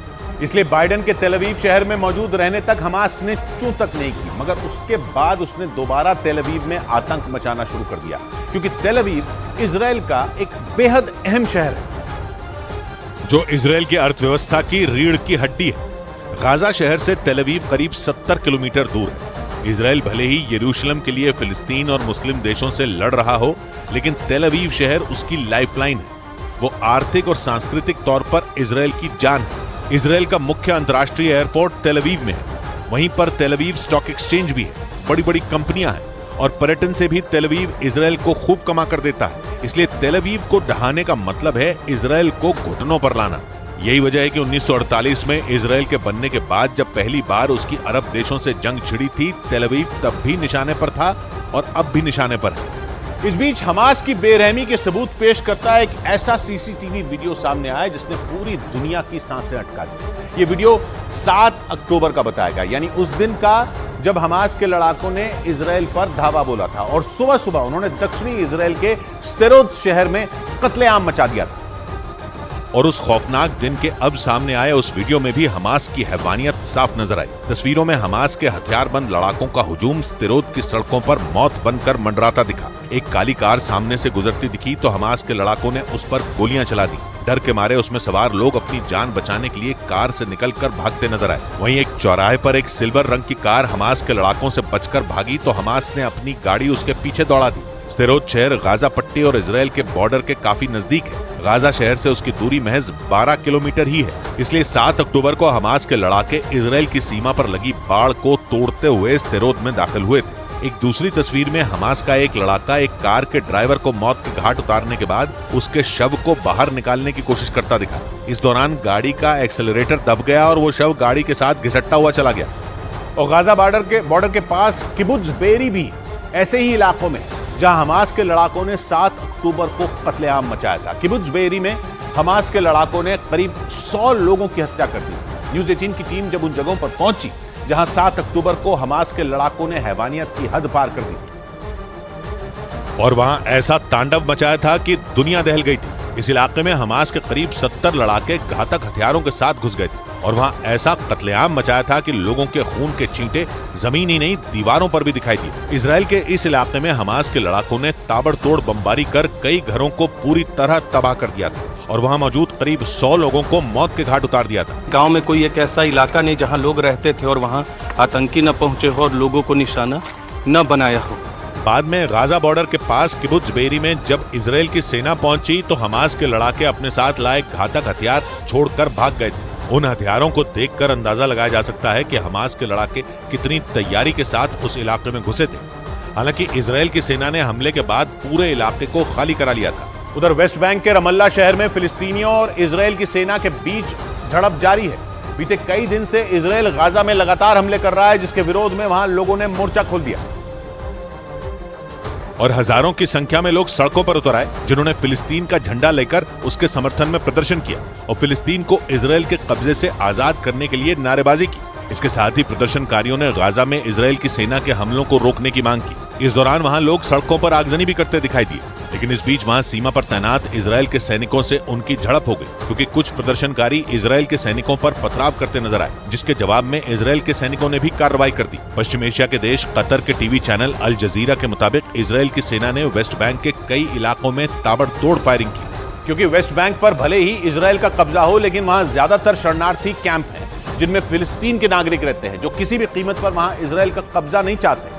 इसलिए बाइडेन के तेल अवीव शहर में मौजूद रहने तक हमास ने चूं तक नहीं की, मगर उसके बाद उसने दोबारा तेल अवीव में आतंक मचाना शुरू कर दिया, क्योंकि तेल अवीव इजराइल का एक बेहद अहम शहर है जो इजराइल की अर्थव्यवस्था की रीढ़ की हड्डी है। गाजा शहर से तेल अवीव करीब 70 किलोमीटर दूर है। इजराइल भले ही यरूशलेम के लिए फिलिस्तीन और मुस्लिम देशों से लड़ रहा हो, लेकिन तेल अवीव शहर उसकी लाइफलाइन है। वो आर्थिक और सांस्कृतिक तौर पर इजराइल की जान है। इजराइल का मुख्य अंतर्राष्ट्रीय एयरपोर्ट तेल अवीव में है। वहीं पर तेल अवीव स्टॉक एक्सचेंज भी है, बड़ी बड़ी कंपनियां हैं और पर्यटन से भी तेल अवीव इजराइल को खूब कमा कर देता है। इसलिए तेल अवीव को ढहाने का मतलब है इजराइल को घुटनों पर लाना। यही वजह है कि 1948 में इजराइल के बनने के बाद जब पहली बार उसकी अरब देशों से जंग छिड़ी थी, तेल अवीव तब भी निशाने पर था और अब भी निशाने पर है। इस बीच हमास की बेरहमी के सबूत पेश करता है एक ऐसा सीसीटीवी वीडियो सामने आया जिसने पूरी दुनिया की सांसें अटका दी। ये वीडियो 7 अक्टूबर का बताया गया, यानी उस दिन का जब हमास के लड़ाकों ने इजराइल पर धावा बोला था और सुबह सुबह उन्होंने दक्षिणी इजराइल के स्तेरोद शहर में कत्लेआम मचा दिया था। और उस खौफनाक दिन के अब सामने आए उस वीडियो में भी हमास की हैवानियत साफ नजर आई। तस्वीरों में हमास के हथियारबंद लड़ाकों का हुजूम स्तेरोद की सड़कों पर मौत बनकर मंडराता दिखा। एक काली कार सामने से गुजरती दिखी तो हमास के लड़ाकों ने उस पर गोलियां चला दी। डर के मारे उसमें सवार लोग अपनी जान बचाने के लिए कार से निकलकर भागते नजर आए। वहीं एक चौराहे पर एक सिल्वर रंग की कार हमास के लड़ाकों से बचकर भागी तो हमास ने अपनी गाड़ी उसके पीछे दौड़ा दी। स्तेरोद शहर गाजा पट्टी और इजराइल के बॉर्डर के काफी नजदीक है। गाजा शहर से उसकी दूरी महज 12 किलोमीटर ही है। इसलिए 7 अक्टूबर को हमास के लड़ाके इजराइल की सीमा पर लगी बाड़ को तोड़ते हुए स्तेरोद में दाखिल हुए थे। एक दूसरी तस्वीर में हमास का एक लड़ाका एक कार के ड्राइवर को मौत के घाट उतारने के बाद उसके शव को बाहर निकालने की कोशिश करता दिखा। इस दौरान गाड़ी का एक्सेलरेटर दब गया और वो शव गाड़ी के साथ घिसटता हुआ चला गया। और गाजा बॉर्डर के पास किबुत्ज बेरी भी ऐसे ही इलाकों में जहां हमास के लड़ाकों ने 7 अक्टूबर को कत्लेआम मचाया था। किबुत्ज बेरी में हमास के लड़ाकों ने करीब 100 लोगों की हत्या कर दी। न्यूज़ 18 की टीम जब उन जगहों पर पहुंची जहां 7 अक्टूबर को हमास के लड़ाकों ने हैवानियत की हद पार कर दी थी और वहां ऐसा तांडव मचाया था कि दुनिया दहल गई थी। इस इलाके में हमास के करीब 70 लड़ाके घातक हथियारों के साथ घुस गए थे और वहां ऐसा कत्लेआम मचाया था कि लोगों के खून के छींटे जमीन ही नहीं दीवारों पर भी दिखाई दिए। इजराइल के इस इलाके में हमास के लड़ाकों ने ताबड़तोड़ बमबारी कर कई घरों को पूरी तरह तबाह कर दिया था और वहां मौजूद करीब 100 लोगों को मौत के घाट उतार दिया था। गांव में कोई एक ऐसा इलाका नहीं जहां लोग रहते थे और वहां आतंकी न पहुंचे हो और लोगों को निशाना न बनाया हो। बाद में गाजा बॉर्डर के पास किबुत्ज बेरी में जब इजराइल की सेना पहुंची तो हमास के लड़ाके अपने साथ लाए घातक हथियार छोड़कर भाग गए थे। उन हथियारों को देखकर अंदाजा लगाया जा सकता है कि हमास के लड़ाके कितनी तैयारी के साथ उस इलाके में घुसे थे। हालांकि इजराइल की सेना ने हमले के बाद पूरे इलाके को खाली करा लिया था। उधर वेस्ट बैंक के रमल्ला शहर में फिलिस्तीनियों और इजराइल की सेना के बीच झड़प जारी है। बीते कई दिन से इजराइल गाजा में लगातार हमले कर रहा है, जिसके विरोध में वहां लोगों ने मोर्चा खोल दिया और हजारों की संख्या में लोग सड़कों पर उतर आए, जिन्होंने फिलिस्तीन का झंडा लेकर उसके समर्थन में प्रदर्शन किया और फिलिस्तीन को इजराइल के कब्जे से आजाद करने के लिए नारेबाजी की। इसके साथ ही प्रदर्शनकारियों ने गाजा में इजराइल की सेना के हमलों को रोकने की मांग की। इस दौरान वहां लोग सड़कों पर आगजनी भी करते दिखाई दिए, लेकिन इस बीच वहां सीमा पर तैनात इजराइल के सैनिकों से उनकी झड़प हो गई, क्योंकि कुछ प्रदर्शनकारी इजराइल के सैनिकों पर पथराव करते नजर आए, जिसके जवाब में इजराइल के सैनिकों ने भी कार्रवाई कर दी। पश्चिम एशिया के देश कतर के टीवी चैनल अल जजीरा के मुताबिक इजराइल की सेना ने वेस्ट बैंक के कई इलाकों में ताबड़तोड़ फायरिंग की। क्योंकि वेस्ट बैंक पर भले ही इजराइल का कब्जा हो, लेकिन वहां ज्यादातर शरणार्थी कैंप हैं जिनमें फिलिस्तीन के नागरिक रहते हैं, जो किसी भी कीमत पर वहां इजराइल का कब्जा नहीं चाहते।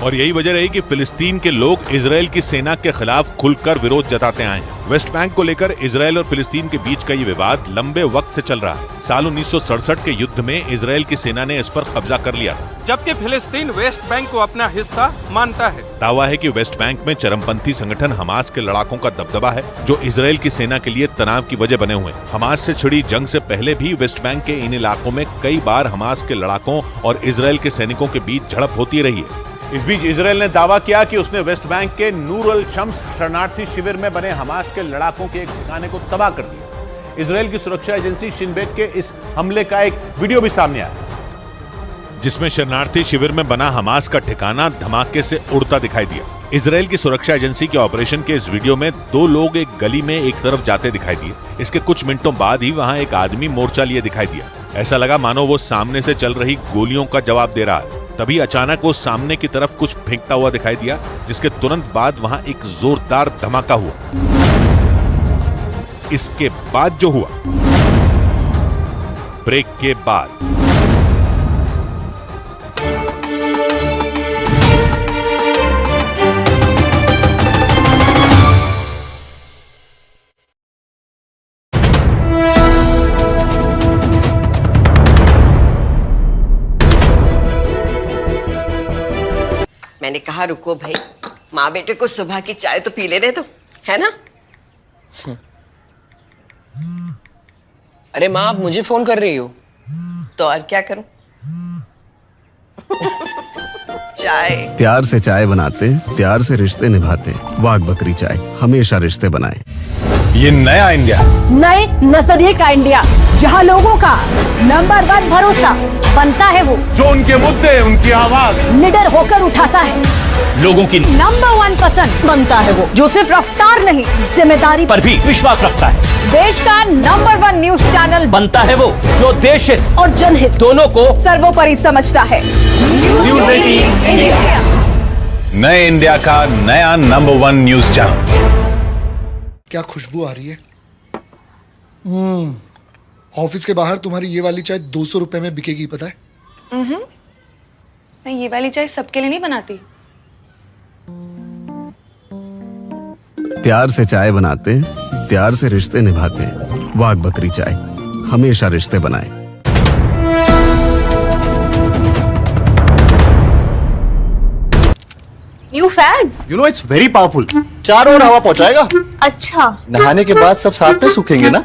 और यही वजह रही कि फिलिस्तीन के लोग इजराइल की सेना के खिलाफ खुलकर विरोध जताते आए हैं। वेस्ट बैंक को लेकर इजराइल और फिलिस्तीन के बीच का ये विवाद लंबे वक्त से चल रहा है। साल 1967 के युद्ध में इजराइल की सेना ने इस पर कब्जा कर लिया था, जबकि फिलिस्तीन वेस्ट बैंक को अपना हिस्सा मानता है। दावा है कि वेस्ट बैंक में चरमपंथी संगठन हमास के लड़ाकों का दबदबा है, जो इजराइल की सेना के लिए तनाव की वजह बने हुए हैं। हमास से छिड़ी जंग से पहले भी वेस्ट बैंक के इन इलाकों में कई बार हमास के लड़ाकों और इजराइल के सैनिकों के बीच झड़प होती रही है। इस बीच इजराइल ने दावा किया कि उसने वेस्ट बैंक के नूर अल शम्स शरणार्थी शिविर में बने हमास के लड़ाकों के एक ठिकाने को तबाह कर दिया। इजराइल की सुरक्षा एजेंसी शिन बेट के इस हमले का एक वीडियो भी सामने आया, जिसमें शरणार्थी शिविर में बना हमास का ठिकाना धमाके से उड़ता दिखाई दिया। इजराइल की सुरक्षा एजेंसी के ऑपरेशन के इस वीडियो में 2 लोग एक गली में एक तरफ जाते दिखाई दिए। इसके कुछ मिनटों बाद ही वहां एक आदमी मोर्चा लिए दिखाई दिया। ऐसा लगा मानो वो सामने से चल रही गोलियों का जवाब दे रहा है। तभी अचानक वो सामने की तरफ कुछ फेंकता हुआ दिखाई दिया, जिसके तुरंत बाद वहां एक जोरदार धमाका हुआ। इसके बाद जो हुआ, ब्रेक के बाद मैंने कहा रुको भाई, माँ बेटे को सुबह की चाय तो पी लेने दो, है ना? अरे माँ, आप मुझे फोन कर रही हो? तो और क्या करूं? चाय। प्यार से चाय बनाते, प्यार से रिश्ते निभाते। वाघ बकरी चाय हमेशा रिश्ते बनाए। ये नया इंडिया, नए नजरिए का इंडिया, जहां लोगों का नंबर 1 भरोसा बनता है वो जो उनके मुद्दे, उनकी आवाज निडर होकर उठाता है। लोगों की नंबर 1 पसंद बनता है वो जो सिर्फ रफ्तार नहीं, जिम्मेदारी पर भी विश्वास रखता है। देश का नंबर 1 न्यूज चैनल बनता है वो जो देश हित और जनहित दोनों को सर्वोपरि समझता है। न्यूज़ 18 इंडिया, नए इंडिया का नया नंबर 1 न्यूज चैनल। क्या खुशबू आ रही है। ऑफिस के बाहर तुम्हारी ये वाली चाय 200 रुपए में बिकेगी, पता है? मैं ये वाली चाय सबके लिए नहीं बनाती। प्यार से चाय बनाते, प्यार से रिश्ते निभाते। वाघ बकरी चाय हमेशा रिश्ते बनाए। New fan, you know it's very powerful, चारों ओर हवा पहुंचाएगा। अच्छा, नहाने के बाद सब साथ में सूखेंगे ना।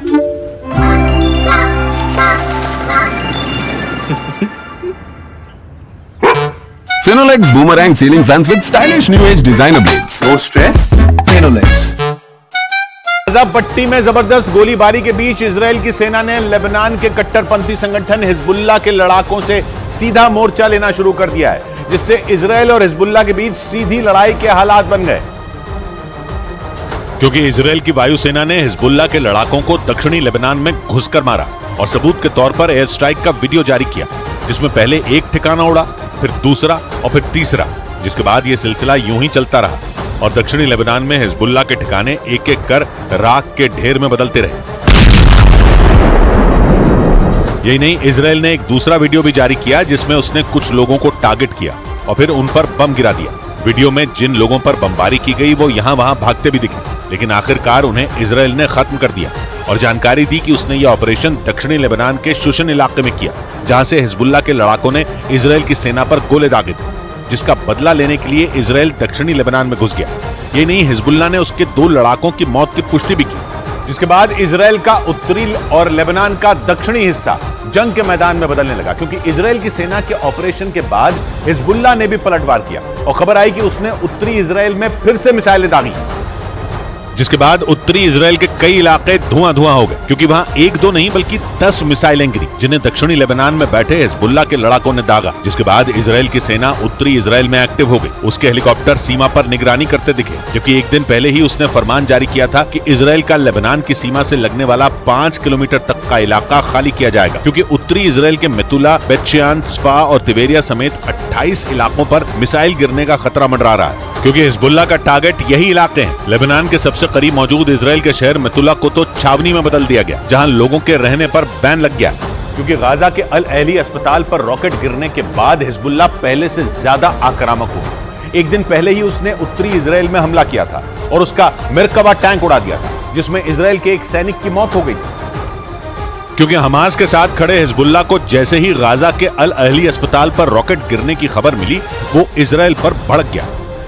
Finolex Boomerang ceiling fans with stylish new age designer blades. No stress, Finolex. Gaza पट्टी में जबरदस्त गोलीबारी के बीच इजराइल की सेना ने लेबनान के कट्टरपंथी संगठन हिजबुल्लाह के लड़ाकों से सीधा मोर्चा लेना शुरू कर दिया है, जिससे इजराइल और हिजबुल्लाह के बीच सीधी लड़ाई के हालात बन गए। क्योंकि इजराइल की वायुसेना ने हिजबुल्लाह के लड़ाकों को दक्षिणी लेबनान में घुसकर मारा और सबूत के तौर पर एयर स्ट्राइक का वीडियो जारी किया, जिसमें पहले एक ठिकाना उड़ा, फिर दूसरा और फिर तीसरा, जिसके बाद यह सिलसिला यूं ही चलता रहा और दक्षिणी लेबनान में हिजबुल्लाह के ठिकाने एक एक कर राख के ढेर में बदलते रहे। यही नहीं, इजराइल ने एक दूसरा वीडियो भी जारी किया जिसमें उसने कुछ लोगों को टारगेट किया और फिर उन पर बम गिरा दिया। वीडियो में जिन लोगों पर बमबारी की गई वो यहां वहां भागते भी दिखे, लेकिन आखिरकार उन्हें इजराइल ने खत्म कर दिया और जानकारी दी कि उसने यह ऑपरेशन दक्षिणी लेबनान के शुशन इलाके में किया, जहां से हिजबुल्लाह के लड़ाकों ने इजराइल की सेना पर गोले दागे थे, जिसका बदला लेने के लिए इजराइल दक्षिणी लेबनान में घुस गया। ये नहीं, हिजबुल्लाह ने उसके 2 लड़ाकों की मौत की पुष्टि भी की, जिसके बाद इजराइल का उत्तरी और लेबनान का दक्षिणी हिस्सा जंग के मैदान में बदलने लगा, क्योंकि इजराइल की सेना के ऑपरेशन के बाद हिजबुल्लाह ने भी पलटवार किया और खबर आई कि उसने उत्तरी इजराइल में फिर से मिसाइलें दागी, जिसके बाद उत्तरी इजराइल के कई इलाके धुआं-धुआं हो गए, क्योंकि वहां 1-2 नहीं बल्कि 10 मिसाइलें गिरी, जिन्हें दक्षिणी लेबनान में बैठे हिजबुल्लाह के लड़ाकों ने दागा। जिसके बाद इजराइल की सेना उत्तरी इजराइल में एक्टिव हो गई। उसके हेलीकॉप्टर सीमा पर निगरानी करते दिखे, जबकि एक दिन पहले ही उसने फरमान जारी किया था कि इजराइल का लेबनान की सीमा से लगने वाला 5 किलोमीटर तक का इलाका खाली किया जाएगा, क्योंकि उत्तरी इजराइल के मेतुला, बेतशेयान, स्फा और तिबेरिया समेत 28 इलाकों पर मिसाइल गिरने का खतरा मंडरा रहा है, क्योंकि हिजबुल्लाह का टारगेट यही इलाके हैं। लेबनान के सबसे करीब मौजूद इजराइल के शहर मेतुला को तो छावनी में बदल दिया गया, जहां लोगों के रहने पर बैन लग गया, क्योंकि गाजा के अल अहली अस्पताल पर रॉकेट गिरने के बाद हिजबुल्लाह पहले से ज्यादा आक्रामक हुआ। एक दिन पहले ही उसने उत्तरी इजराइल में हमला किया था और उसका मरकबा टैंक उड़ा दिया था, जिसमें इजराइल के एक सैनिक की मौत हो गई थी। क्योंकि हमास के साथ खड़े हिजबुल्लाह को जैसे ही गाजा के अल अहली अस्पताल पर रॉकेट गिरने की खबर मिली, वो इजराइल पर भड़क गया।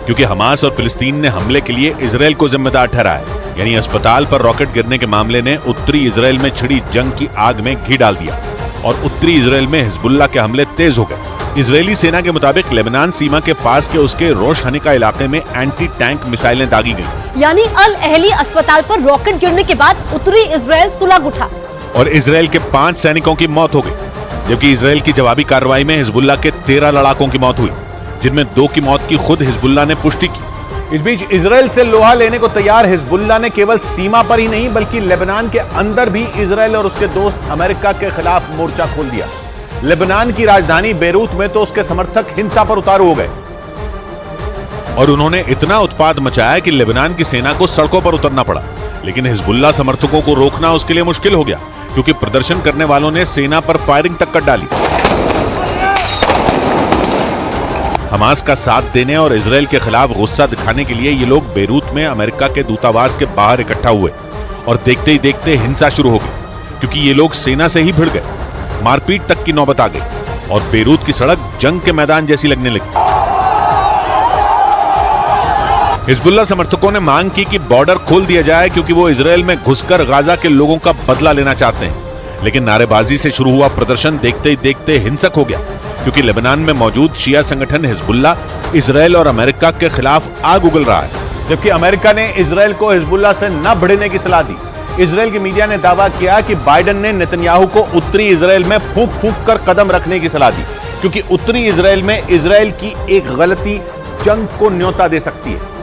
क्योंकि हमास और फिलिस्तीन ने हमले के लिए इजराइल को जिम्मेदार ठहराया, यानी अस्पताल पर रॉकेट गिरने के मामले ने उत्तरी इजराइल में छिड़ी जंग की आग में घी डाल दिया और उत्तरी इजराइल में हिजबुल्लाह के हमले तेज हो गए। इजरायली सेना के मुताबिक लेबनान सीमा के पास के उसके रोश हनिका इलाके में एंटी टैंक मिसाइलें दागी गई, यानी अल अहली अस्पताल पर रॉकेट गिरने के बाद उत्तरी इजराइल सुलग उठा और इजराइल के 5 सैनिकों की मौत हो गई, जबकि इजराइल की जवाबी कार्रवाई में हिजबुल्लाह के 13 लड़ाकों की मौत हुई, जिनमें 2 की मौत की खुद हिजबुल्लाह ने पुष्टि की। इस बीच इजराइल से लोहा लेने को तैयार हिजबुल्लाह ने केवल सीमा पर ही नहीं बल्कि लेबनान के अंदर भी इजराइल और उसके दोस्त अमेरिका के खिलाफ मोर्चा खोल दिया। लेबनान की राजधानी बेरूत में तो उसके समर्थक हिंसा पर उतारू हो गए और उन्होंने इतना उत्पाद मचाया कि लेबनान की सेना को सड़कों पर उतरना पड़ा। लेकिन हिजबुल्लाह समर्थकों को रोकना उसके लिए मुश्किल हो गया, क्योंकि प्रदर्शन करने वालों ने सेना पर फायरिंग तक कर डाली। हमास का साथ देने और इजराइल के खिलाफ गुस्सा दिखाने के लिए ये लोग बेरूत में अमेरिका के दूतावास के बाहर इकट्ठा हुए और देखते ही देखते हिंसा शुरू हो गई, क्योंकि ये लोग सेना से ही भिड़ गए। मारपीट तक की नौबत आ गई और बेरूत की सड़क जंग के मैदान जैसी लगने लगी। हिजबुल्लाह समर्थकों ने मांग की कि बॉर्डर खोल दिया जाए, क्योंकि वो इजराइल में घुसकर गाजा के लोगों का बदला लेना चाहते हैं। लेकिन नारेबाजी से शुरू हुआ प्रदर्शन देखते ही देखते हिंसक हो गया, क्योंकि लेबनान में मौजूद शिया संगठन हिजबुल्लाह इजराइल और अमेरिका के खिलाफ आग उगल रहा है, जबकि अमेरिका ने इजराइल को हिजबुल्लाह से न भिड़ने की सलाह दी। इजराइल की मीडिया ने दावा किया कि बाइडेन ने नेतन्याहू को उत्तरी इजराइल में फूंक फूंक कर कदम रखने की सलाह दी, क्योंकि उत्तरी इजराइल में इजराइल की एक गलती जंग को न्योता दे सकती है।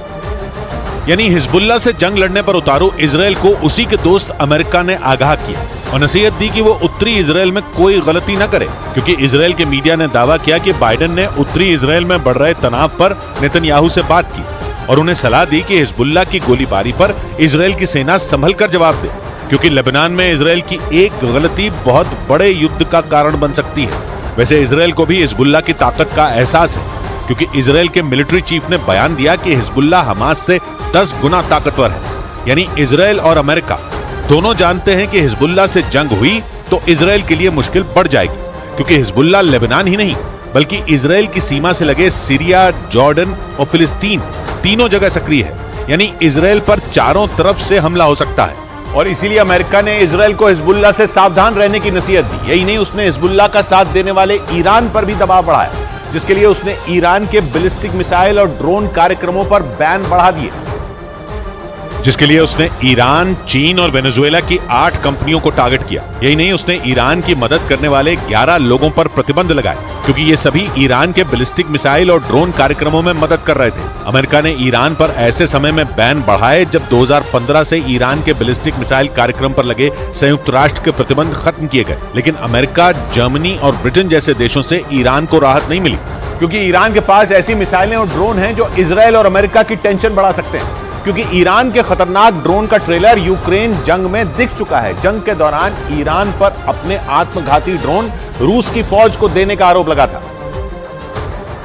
यानी हिजबुल्लाह से जंग लड़ने पर उतारू इजराइल को उसी के दोस्त अमेरिका ने आगाह किया और नसीहत दी कि वो उत्तरी इजराइल में कोई गलती न करे, क्योंकि इजराइल के मीडिया ने दावा किया कि बाइडेन ने उत्तरी इजराइल में बढ़ रहे तनाव पर नेतन्याहू से बात की और उन्हें सलाह दी कि हिजबुल्लाह की गोलीबारी पर इजराइल की सेना संभल कर जवाब दे, क्योंकि लेबनान में इजराइल की एक गलती बहुत बड़े युद्ध का कारण बन सकती है। वैसे इजराइल को भी हिजबुल्लाह की ताकत का एहसास है, क्योंकि इजराइल के मिलिट्री चीफ ने बयान दिया कि हिजबुल्लाह हमास से 10 गुना ताकतवर है। यानी इजराइल और अमेरिका दोनों जानते हैं कि हिजबुल्लाह से जंग हुई तो इजराइल के लिए मुश्किल बढ़ जाएगी, क्योंकि हिजबुल्लाह लेबनान ही नहीं बल्कि इजराइल की सीमा से लगे सीरिया, जॉर्डन और फिलिस्तीन तीनों जगह सक्रिय है। यानी इजराइल पर चारों तरफ से हमला हो सकता है और इसीलिए अमेरिका ने इजराइल को हिजबुल्लाह से सावधान रहने की नसीहत दी। यही नहीं, उसने हिजबुल्लाह का साथ देने वाले ईरान पर भी दबाव बढ़ाया, जिसके लिए उसने ईरान के बैलिस्टिक मिसाइल और ड्रोन कार्यक्रमों पर बैन बढ़ा दिए, जिसके लिए उसने ईरान, चीन और वेनेजुएला की 8 कंपनियों को टारगेट किया। यही नहीं, उसने ईरान की मदद करने वाले 11 लोगों पर प्रतिबंध लगाए, क्योंकि ये सभी ईरान के बैलिस्टिक मिसाइल और ड्रोन कार्यक्रमों में मदद कर रहे थे। अमेरिका ने ईरान पर ऐसे समय में बैन बढ़ाए जब 2015 से ईरान के बैलिस्टिक मिसाइल कार्यक्रम पर लगे संयुक्त राष्ट्र के प्रतिबंध खत्म किए गए। लेकिन अमेरिका, जर्मनी और ब्रिटेन जैसे देशों से ईरान को राहत नहीं मिली, क्योंकि ईरान के पास ऐसी मिसाइलें और ड्रोन हैं जो इजराइल और अमेरिका की टेंशन बढ़ा सकते हैं। क्योंकि ईरान के खतरनाक ड्रोन का ट्रेलर यूक्रेन जंग में दिख चुका है। जंग के दौरान ईरान पर अपने आत्मघाती ड्रोन रूस की फौज को देने का आरोप लगा था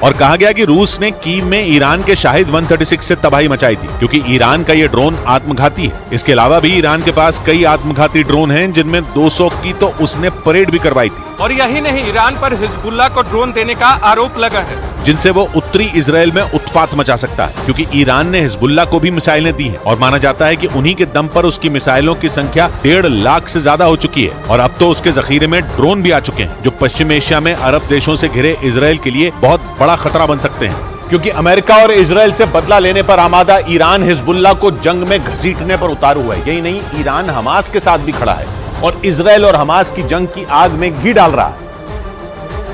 और कहा गया कि रूस ने कीव में ईरान के शाहिद 136 से तबाही मचाई थी, क्योंकि ईरान का ये ड्रोन आत्मघाती है। इसके अलावा भी ईरान के पास कई आत्मघाती ड्रोन हैं, जिनमें 200 की तो उसने परेड भी करवाई थी। और यही नहीं, ईरान पर हिजबुल्लाह को ड्रोन देने का आरोप लगा है, जिनसे वो उत्तरी इजराइल में उत्पात मचा सकता है, क्योंकि ईरान ने हिजबुल्लाह को भी मिसाइलें दी हैं और माना जाता है कि उन्हीं के दम पर उसकी मिसाइलों की संख्या 1.5 लाख से ज्यादा हो चुकी है। और अब तो उसके जखीरे में ड्रोन भी आ चुके हैं, जो पश्चिम एशिया में अरब देशों से घिरे इजराइल के लिए बहुत बड़ा खतरा बन सकते हैं। क्योंकि अमेरिका और इजराइल से बदला लेने पर आमादा ईरान हिजबुल्लाह को जंग में घसीटने पर उतारू हुआ है। यही नहीं, ईरान हमास के साथ भी खड़ा है और इजराइल और हमास की जंग की आग में घी डाल रहा है।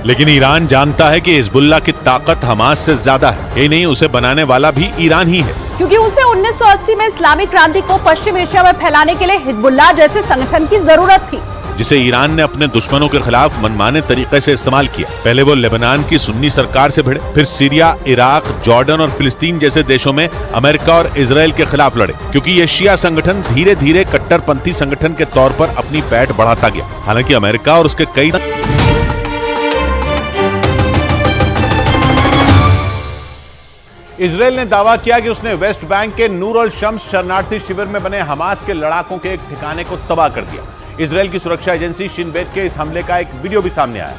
लेकिन ईरान जानता है कि हिजबुल्लाह की ताकत हमास से ज्यादा है। यही नहीं, उसे बनाने वाला भी ईरान ही है, क्योंकि उसे 1980 में इस्लामिक क्रांति को पश्चिम एशिया में फैलाने के लिए हिजबुल्लाह जैसे संगठन की जरूरत थी, जिसे ईरान ने अपने दुश्मनों के खिलाफ मनमाने तरीके से इस्तेमाल किया। पहले वो लेबनान की सुन्नी सरकार से भिड़े, फिर सीरिया, इराक, जॉर्डन और फिलिस्तीन जैसे देशों में अमेरिका और इजराइल के खिलाफ लड़े, क्योंकि ये शिया संगठन धीरे धीरे कट्टरपंथी संगठन के तौर पर अपनी पैठ बढ़ाता गया। हालांकि अमेरिका और उसके कई इसराइल ने दावा किया कि उसने वेस्ट बैंक के नूर अल शम्स शरणार्थी शिविर में बने हमास के लड़ाकों के एक ठिकाने को तबाह कर दिया। इसराइल की सुरक्षा एजेंसी शिन बेत के इस हमले का एक वीडियो भी सामने आया,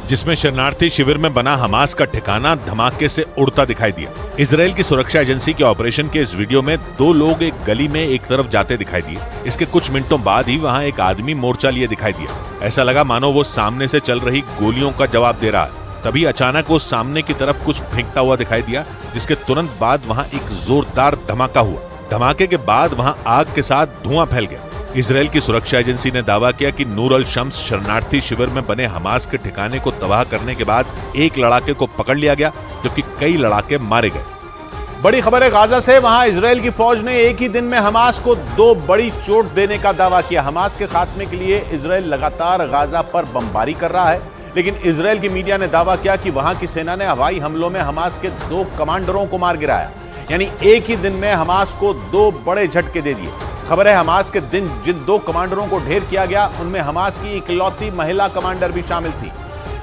जिसमें शरणार्थी शिविर में बना हमास का ठिकाना धमाके से उड़ता दिखाई दिया। इसराइल की सुरक्षा एजेंसी के ऑपरेशन के इस वीडियो में 2 लोग एक गली में एक तरफ जाते दिखाई दिए। इसके कुछ मिनटों बाद ही वहां एक आदमी मोर्चा लिए दिखाई दिया। ऐसा लगा मानो वो सामने से चल रही गोलियों का जवाब दे रहा है। तभी अचानक वो सामने की तरफ कुछ फेंकता हुआ दिखाई दिया, जिसके तुरंत बाद वहां एक जोरदार धमाका हुआ। धमाके के बाद वहां आग के साथ धुआं फैल गया। इसराइल की सुरक्षा एजेंसी ने दावा किया कि नूर अल शम्स शरणार्थी शिविर में बने हमास के ठिकाने को तबाह करने के बाद एक लड़ाके को पकड़ लिया गया, जबकि कई लड़ाके मारे गए। बड़ी खबर है गाजा से। वहां इसराइल की फौज ने एक ही दिन में हमास को 2 बड़ी चोट देने का दावा किया। हमास के खात्मे के लिए इसराइल लगातार गाजा पर बमबारी कर रहा है, लेकिन इसराइल की मीडिया ने दावा किया कि वहां की सेना ने हवाई हमलों में हमास के 2 कमांडरों को मार गिराया। यानी एक ही दिन में हमास को 2 बड़े झटके दे दिए। खबर है हमास के दिन जिन 2 कमांडरों को ढेर किया गया, उनमें हमास की इकलौती महिला कमांडर भी शामिल थी,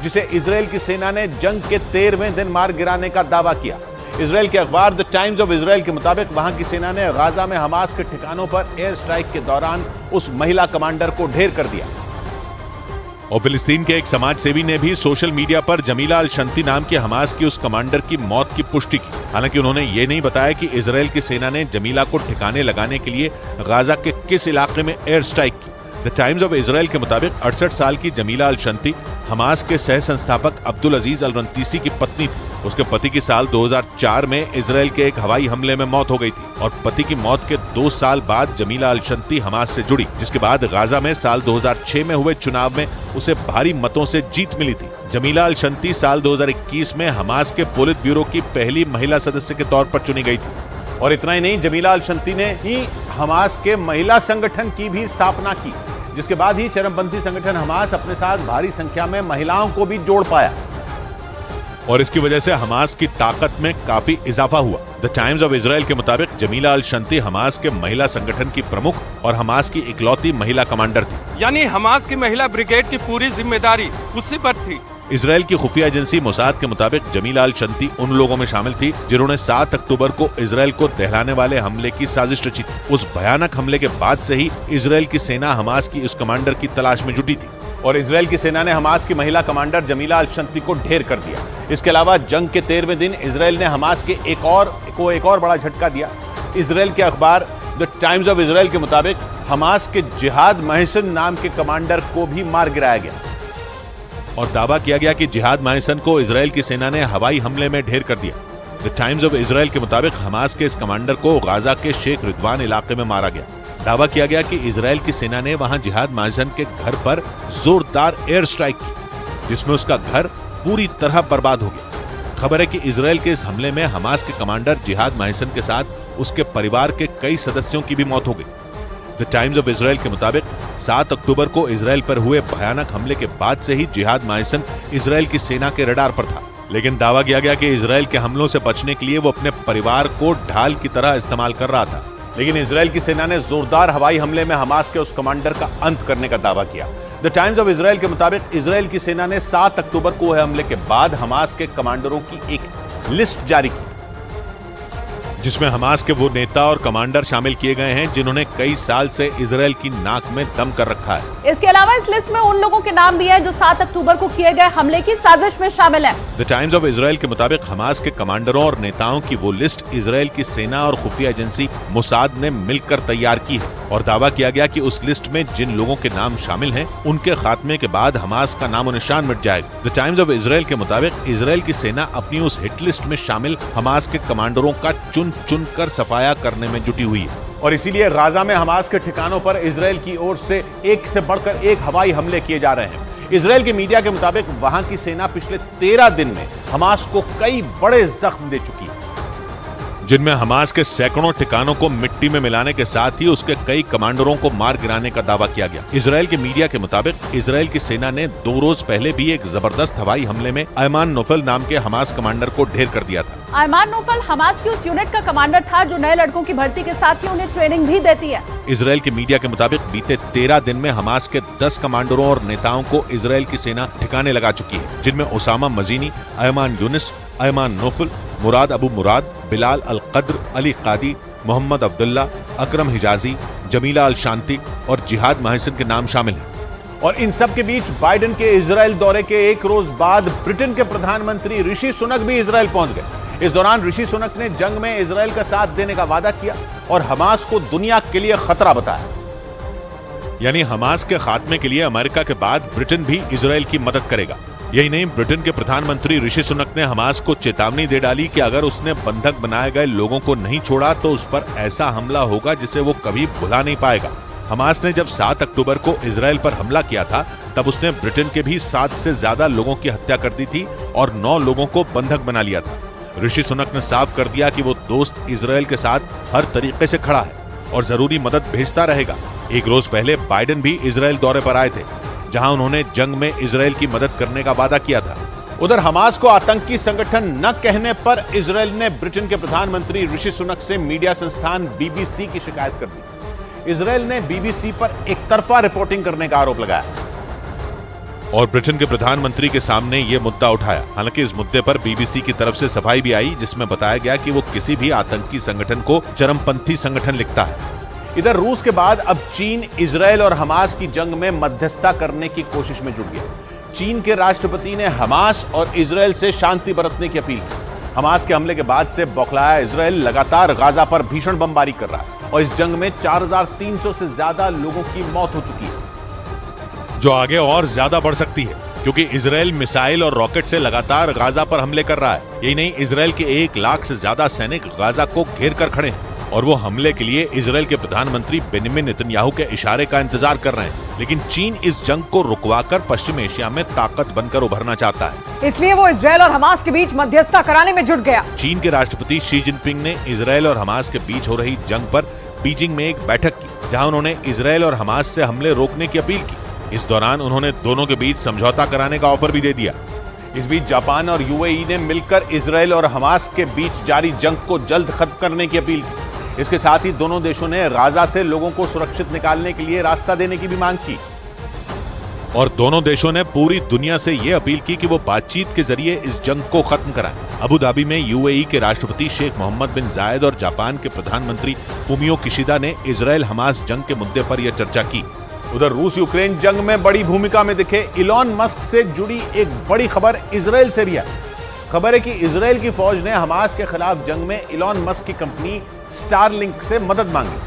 जिसे इसराइल की सेना ने जंग के 13वें दिन मार गिराने का दावा किया। इसराइल के अखबार द टाइम्स ऑफ इसराइल के मुताबिक वहां की सेना ने गाजा में हमास के ठिकानों पर एयर स्ट्राइक के दौरान उस महिला कमांडर को ढेर कर दिया। और फिलिस्तीन के एक समाज सेवी ने भी सोशल मीडिया पर जमीला अल शंती नाम के हमास की उस कमांडर की मौत की पुष्टि की। हालांकि उन्होंने ये नहीं बताया कि इसराइल की सेना ने जमीला को ठिकाने लगाने के लिए गाजा के किस इलाके में एयर स्ट्राइक की। द टाइम्स ऑफ इसराइल के मुताबिक 68 साल की जमीला अल शंती हमास के सह संस्थापक अब्दुल अजीज अल रंतीसी की पत्नी थी। उसके पति की साल 2004 में इसराइल के एक हवाई हमले में मौत हो गई थी और पति की मौत के 2 साल बाद जमीला अल शंती हमास से जुड़ी, जिसके बाद गाजा में साल 2006 में हुए चुनाव में उसे भारी मतों से जीत मिली थी। जमीला अल शंती साल 2021 में हमास के पोलित ब्यूरो की पहली महिला सदस्य के तौर पर चुनी गई थी। और इतना ही नहीं, जमीला अल शंती ने ही हमास के महिला संगठन की भी स्थापना की, जिसके बाद ही चरमपंथी संगठन हमास अपने साथ भारी संख्या में महिलाओं को भी जोड़ पाया और इसकी वजह से हमास की ताकत में काफी इजाफा हुआ। द टाइम्स ऑफ इसराइल के मुताबिक जमीला अल शंती हमास के महिला संगठन की प्रमुख और हमास की इकलौती महिला कमांडर थी। यानी हमास की महिला ब्रिगेड की पूरी जिम्मेदारी उसी पर थी। इसराइल की खुफिया एजेंसी मोसाद के मुताबिक जमीला अल शंती उन लोगों में शामिल थी जिन्होंने 7 अक्टूबर को इसराइल को दहलाने वाले हमले की साजिश रची थी। उस भयानक हमले के बाद से ही इसराइल की सेना हमास की उस कमांडर की तलाश में जुटी थी और इसराइल की सेना ने हमास की महिला कमांडर जमीला अल शंती को ढेर कर दिया। इसके अलावा जंग के 13वें दिन इसराइल ने हमास के एक और बड़ा झटका दिया। इसराइल के अखबार द टाइम्स ऑफ इसराइल के मुताबिक हमास के जिहाद महसन नाम के कमांडर को भी मार गिराया गया और दावा किया गया कि जिहाद महसन को इसराइल की सेना ने हवाई हमले में ढेर कर दिया। द टाइम्स ऑफ इसराइल के मुताबिक हमास के इस कमांडर को गाजा के शेख रिदवान इलाके में मारा गया। दावा किया गया कि इसराइल की सेना ने वहां जिहाद महसन के घर पर जोरदार एयर स्ट्राइक की, जिसमें उसका घर पूरी तरह बर्बाद हो गया। खबर है कि इसराइल के इस हमले में हमास के कमांडर जिहाद महसन के साथ उसके परिवार के कई सदस्यों की भी मौत हो गई। द टाइम्स ऑफ इसराइल के मुताबिक 7 अक्टूबर को इसराइल पर हुए भयानक हमले के बाद से ही जिहाद महसन इसराइल की सेना के रडार पर था, लेकिन दावा किया गया कि इसराइल के हमलों से बचने के लिए वो अपने परिवार को ढाल की तरह इस्तेमाल कर रहा था। लेकिन इसराइल की सेना ने जोरदार हवाई हमले में हमास के उस कमांडर का अंत करने का दावा किया। द टाइम्स ऑफ इसराइल के मुताबिक इसराइल की सेना ने 7 अक्टूबर को हुए हमले के बाद हमास के कमांडरों की एक लिस्ट जारी की, जिसमें हमास के वो नेता और कमांडर शामिल किए गए हैं जिन्होंने कई साल से इसराइल की नाक में दम कर रखा है। इसके अलावा इस लिस्ट में उन लोगों के नाम भी हैं जो 7 अक्टूबर को किए गए हमले की साजिश में शामिल हैं। द टाइम्स ऑफ इसराइल के मुताबिक हमास के कमांडरों और नेताओं की वो लिस्ट इसराइल की सेना और खुफिया एजेंसी मोसाद ने मिलकर तैयार की है और दावा किया गया कि उस लिस्ट में जिन लोगों के नाम शामिल हैं उनके खात्मे के बाद हमास का नामो निशान मिट जाएगा। द टाइम्स ऑफ इसराइल के मुताबिक इसराइल की सेना अपनी उस हिट लिस्ट में शामिल हमास के कमांडरों का चुन कर सफाया करने में जुटी हुई है और इसीलिए गाजा में हमास के ठिकानों पर इसराइल की ओर से एक से बढ़कर एक हवाई हमले किए जा रहे हैं। इसराइल की मीडिया के मुताबिक वहां की सेना पिछले 13 दिन में हमास को कई बड़े जख्म दे चुकी है, जिनमें हमास के सैकड़ों ठिकानों को मिट्टी में मिलाने के साथ ही उसके कई कमांडरों को मार गिराने का दावा किया गया। इसराइल के मीडिया के मुताबिक इसराइल की सेना ने 2 रोज पहले भी एक जबरदस्त हवाई हमले में अयमान नोफल नाम के हमास कमांडर को ढेर कर दिया था। अयमान नोफल हमास की उस यूनिट का कमांडर था जो नए लड़कों की भर्ती के साथ ही उन्हें ट्रेनिंग भी देती है। इसराइल के मीडिया के मुताबिक बीते 13 दिन में हमास के 10 कमांडरों और नेताओं को इसराइल की सेना ठिकाने लगा चुकी है, जिनमें ओसामा मजीनी, अयमान यूनिस, अयमान नोफल, मुराद अबू मुराद, बिलाल अल कद्र, अली कादी, मोहम्मद अब्दुल्ला, अकरम हिजाजी, जमीला अल शांति और जिहाद महसिन के नाम शामिल हैं। और इन सब के बीच बाइडेन के इजराइल दौरे के एक रोज बाद ब्रिटेन के प्रधानमंत्री ऋषि सुनक भी इजराइल पहुंच गए। इस दौरान ऋषि सुनक ने जंग में इजराइल का साथ देने का वादा किया और हमास को दुनिया के लिए खतरा बताया। यानी हमास के खात्मे के लिए अमेरिका के बाद ब्रिटेन भी इजराइल की मदद करेगा। यही नहीं, ब्रिटेन के प्रधानमंत्री ऋषि सुनक ने हमास को चेतावनी दे डाली कि अगर उसने बंधक बनाए गए लोगों को नहीं छोड़ा तो उस पर ऐसा हमला होगा जिसे वो कभी भुला नहीं पाएगा। हमास ने जब 7 अक्टूबर को इजराइल पर हमला किया था तब उसने ब्रिटेन के भी 7 से ज्यादा लोगों की हत्या कर दी थी और 9 लोगों को बंधक बना लिया था। ऋषि सुनक ने साफ कर दिया कि वो दोस्त इजराइल के साथ हर तरीके से खड़ा है और जरूरी मदद भेजता रहेगा। एक रोज पहले बाइडेन भी इजराइल दौरे पर आए थे, जहां उन्होंने जंग में इजराइल की मदद करने का वादा किया था। उधर हमास को आतंकी संगठन न कहने पर इजराइल ने ब्रिटेन के प्रधानमंत्री ऋषि सुनक से मीडिया संस्थान बीबीसी की शिकायत कर दी। इजराइल ने बीबीसी पर एक तरफा रिपोर्टिंग करने का आरोप लगाया और ब्रिटेन के प्रधानमंत्री के सामने ये मुद्दा उठाया। हालांकि इस मुद्दे पर बीबीसी की तरफ से सफाई भी आई, जिसमें बताया गया कि वो किसी भी आतंकी संगठन को चरमपंथी संगठन लिखता है। इधर रूस के बाद अब चीन इजराइल और हमास की जंग में मध्यस्थता करने की कोशिश में जुट गया। चीन के राष्ट्रपति ने हमास और इजराइल से शांति बरतने की अपील की। हमास के हमले के बाद से बौखलाया इजराइल लगातार गाजा पर भीषण बमबारी कर रहा है और इस जंग में 4300 से ज्यादा लोगों की मौत हो चुकी है, जो आगे और ज्यादा बढ़ सकती है क्योंकि इजराइल मिसाइल और रॉकेट से लगातार गाजा पर हमले कर रहा है। यही नहीं, इजराइल के 1 लाख से ज्यादा सैनिक गाजा को घेर कर खड़े हैं और वो हमले के लिए इजराइल के प्रधानमंत्री बेंजामिन नेतन्याहू के इशारे का इंतजार कर रहे हैं। लेकिन चीन इस जंग को रुकवाकर पश्चिम एशिया में ताकत बनकर उभरना चाहता है, इसलिए वो इजराइल और हमास के बीच मध्यस्थता कराने में जुट गया। चीन के राष्ट्रपति शी जिनपिंग ने इजराइल और हमास के बीच हो रही जंग पर बीजिंग में एक बैठक की, जहां उन्होंने इजराइल और हमास से हमले रोकने की अपील की। इस दौरान उन्होंने दोनों के बीच समझौता कराने का ऑफर भी दे दिया। इस बीच जापान और यूएई ने मिलकर इजराइल और हमास के बीच जारी जंग को जल्द खत्म करने की अपील की। इसके साथ ही दोनों देशों ने गाजा से लोगों को सुरक्षित निकालने के लिए रास्ता देने की भी मांग की और दोनों देशों ने पूरी दुनिया से यह अपील की कि वो बातचीत के जरिए इस जंग को खत्म कराएं। अबू धाबी में यूएई के राष्ट्रपति शेख मोहम्मद बिन जायद और जापान के प्रधानमंत्री फुमियो किशिदा ने इजराइल हमास जंग के मुद्दे पर यह चर्चा की। उधर रूस यूक्रेन जंग में बड़ी भूमिका में दिखे इलॉन मस्क से जुड़ी एक बड़ी खबर इजराइल से भी आई। खबर है कि इजराइल की फौज ने हमास के खिलाफ जंग में इलॉन मस्क की कंपनी स्टारलिंक से मदद मांगी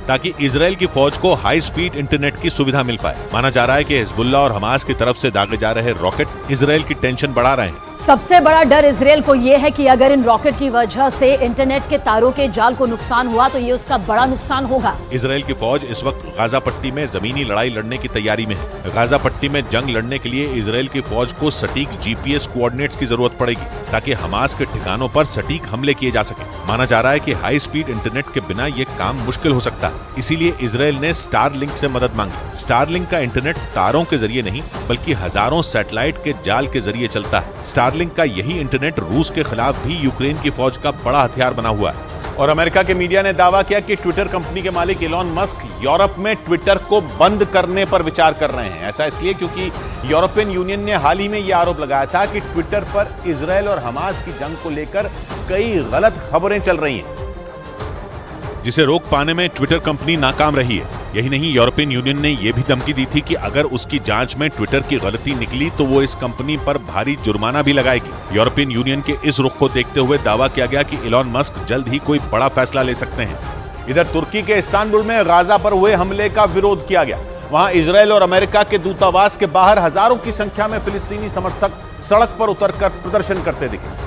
ताकि इजराइल की फौज को हाई स्पीड इंटरनेट की सुविधा मिल पाए। माना जा रहा है कि हिजबुल्लाह और हमास की तरफ से दागे जा रहे रॉकेट इजराइल की टेंशन बढ़ा रहे हैं। सबसे बड़ा डर इजराइल को यह है कि अगर इन रॉकेट की वजह से इंटरनेट के तारों के जाल को नुकसान हुआ तो ये उसका बड़ा नुकसान होगा। इजराइल की फौज इस वक्त गाजा पट्टी में जमीनी लड़ाई लड़ने की तैयारी में है। गाजा पट्टी में जंग लड़ने के लिए इजराइल की फौज को सटीक जीपीएस कोऑर्डिनेट्स की जरूरत पड़ेगी ताकि हमास के ठिकानों पर सटीक हमले किए जा सके। माना जा रहा है कि हाई स्पीड इंटरनेट के बिना ये काम मुश्किल हो सकता है, इसीलिए इजराइल ने स्टारलिंक से मदद मांगी। स्टारलिंक का इंटरनेट तारों के जरिए नहीं बल्कि हजारों सैटेलाइट के जाल के जरिए चलता है। स्टारलिंक का यही इंटरनेट रूस के खिलाफ भी यूक्रेन की फौज का बड़ा हथियार बना हुआ है। और अमेरिका के मीडिया ने दावा किया कि ट्विटर कंपनी के मालिक इलॉन मस्क यूरोप में ट्विटर को बंद करने पर विचार कर रहे हैं। ऐसा इसलिए क्योंकि यूरोपियन यूनियन ने हाल ही में यह आरोप लगाया था कि ट्विटर पर इजराइल और हमास की जंग को लेकर कई गलत खबरें चल रही हैं, जिसे रोक पाने में ट्विटर कंपनी नाकाम रही है। यही नहीं, यूरोपियन यूनियन ने यह भी धमकी दी थी कि अगर उसकी जांच में ट्विटर की गलती निकली तो वो इस कंपनी पर भारी जुर्माना भी लगाएगी। यूरोपियन यूनियन के इस रुख को देखते हुए दावा किया गया कि इलॉन मस्क जल्द ही कोई बड़ा फैसला ले सकते हैं। इधर तुर्की के इस्तांबुल में गाजा पर हुए हमले का विरोध किया गया। वहां इजराइल और अमेरिका के दूतावास के बाहर हजारों की संख्या में फिलिस्तीनी समर्थक सड़क पर उतरकर प्रदर्शन करते दिखे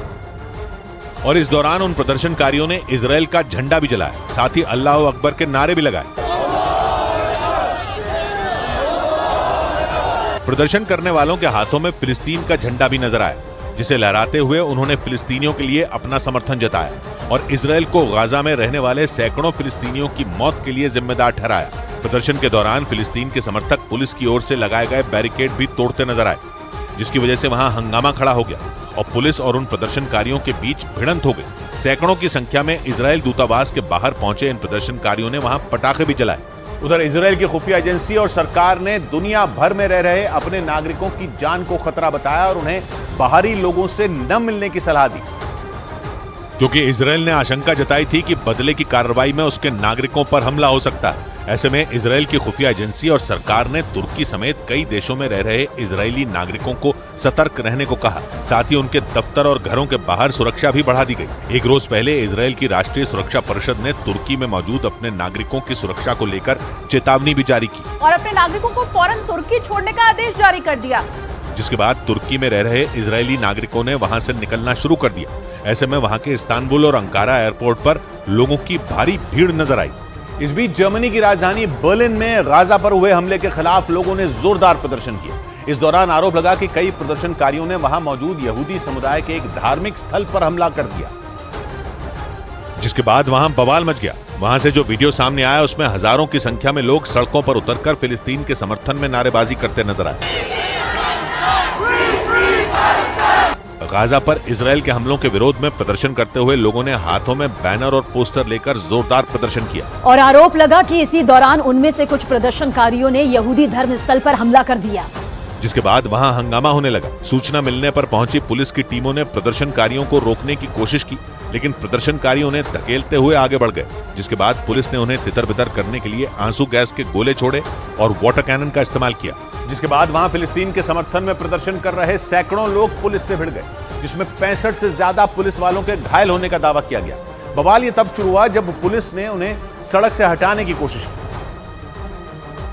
और इस दौरान उन प्रदर्शनकारियों ने इजराइल का झंडा भी जलाया, साथ ही अल्लाह अकबर के नारे भी लगाए। प्रदर्शन करने वालों के हाथों में फिलिस्तीन का झंडा भी नजर आया, जिसे लहराते हुए उन्होंने फिलिस्तीनियों के लिए अपना समर्थन जताया और इजराइल को गाजा में रहने वाले सैकड़ों फिलिस्तीनियों की मौत के लिए जिम्मेदार ठहराया। प्रदर्शन के दौरान फिलिस्तीन के समर्थक पुलिस की ओर से लगाए गए बैरिकेड भी तोड़ते नजर आए, जिसकी वजह से वहां हंगामा खड़ा हो गया और पुलिस और उन प्रदर्शनकारियों के बीच भिड़ंत हो गई। सैकड़ों की संख्या में इजराइल दूतावास के बाहर पहुंचे इन प्रदर्शनकारियों ने वहां पटाखे भी जलाए। उधर इजराइल की खुफिया एजेंसी और सरकार ने दुनिया भर में रह रहे अपने नागरिकों की जान को खतरा बताया और उन्हें बाहरी लोगों से न मिलने की सलाह दी। क्योंकि इजराइल ने आशंका जताई थी कि बदले की कार्रवाई में उसके नागरिकों पर हमला हो सकता है। ऐसे में इजराइल की खुफिया एजेंसी और सरकार ने तुर्की समेत कई देशों में रह रहे इजरायली नागरिकों को सतर्क रहने को कहा। साथ ही उनके दफ्तर और घरों के बाहर सुरक्षा भी बढ़ा दी गई। एक रोज पहले इजराइल की राष्ट्रीय सुरक्षा परिषद ने तुर्की में मौजूद अपने नागरिकों की सुरक्षा को लेकर चेतावनी भी जारी की और अपने नागरिकों को फौरन तुर्की छोड़ने का आदेश जारी कर दिया, जिसके बाद तुर्की में रह रहे इजरायली नागरिकों ने वहां से निकलना शुरू कर दिया। ऐसे में वहां के इस्तांबुल और अंकारा एयरपोर्ट पर लोगों की भारी भीड़ नजर आई। इस बीच जर्मनी की राजधानी बर्लिन में गाजा पर हुए हमले के खिलाफ लोगों ने जोरदार प्रदर्शन किया। इस दौरान आरोप लगा कि कई प्रदर्शनकारियों ने वहां मौजूद यहूदी समुदाय के एक धार्मिक स्थल पर हमला कर दिया, जिसके बाद वहां बवाल मच गया। वहां से जो वीडियो सामने आया उसमें हजारों की संख्या में लोग सड़कों पर उतरकर फिलिस्तीन के समर्थन में नारेबाजी करते नजर आए। गाजा पर इजरायल के हमलों के विरोध में प्रदर्शन करते हुए लोगों ने हाथों में बैनर और पोस्टर लेकर जोरदार प्रदर्शन किया और आरोप लगा कि इसी दौरान उनमें से कुछ प्रदर्शनकारियों ने यहूदी धर्म स्थल पर हमला कर दिया, जिसके बाद वहां हंगामा होने लगा। सूचना मिलने पर पहुंची पुलिस की टीमों ने प्रदर्शनकारियों को रोकने की कोशिश की, लेकिन प्रदर्शनकारी उन्हें धकेलते हुए आगे बढ़ गए, जिसके बाद पुलिस ने उन्हें तितर-बितर करने के लिए आंसू गैस के गोले छोड़े और वाटर कैनन का इस्तेमाल किया। जिसके बाद वहां फिलिस्तीन के समर्थन में प्रदर्शन कर रहे सैकड़ों लोग पुलिस से भिड़ गए, जिसमें 65 से ज्यादा पुलिस वालों के घायल होने का दावा किया गया। बवाल ये तब शुरू हुआ जब पुलिस ने उन्हें सड़क से हटाने की कोशिश की,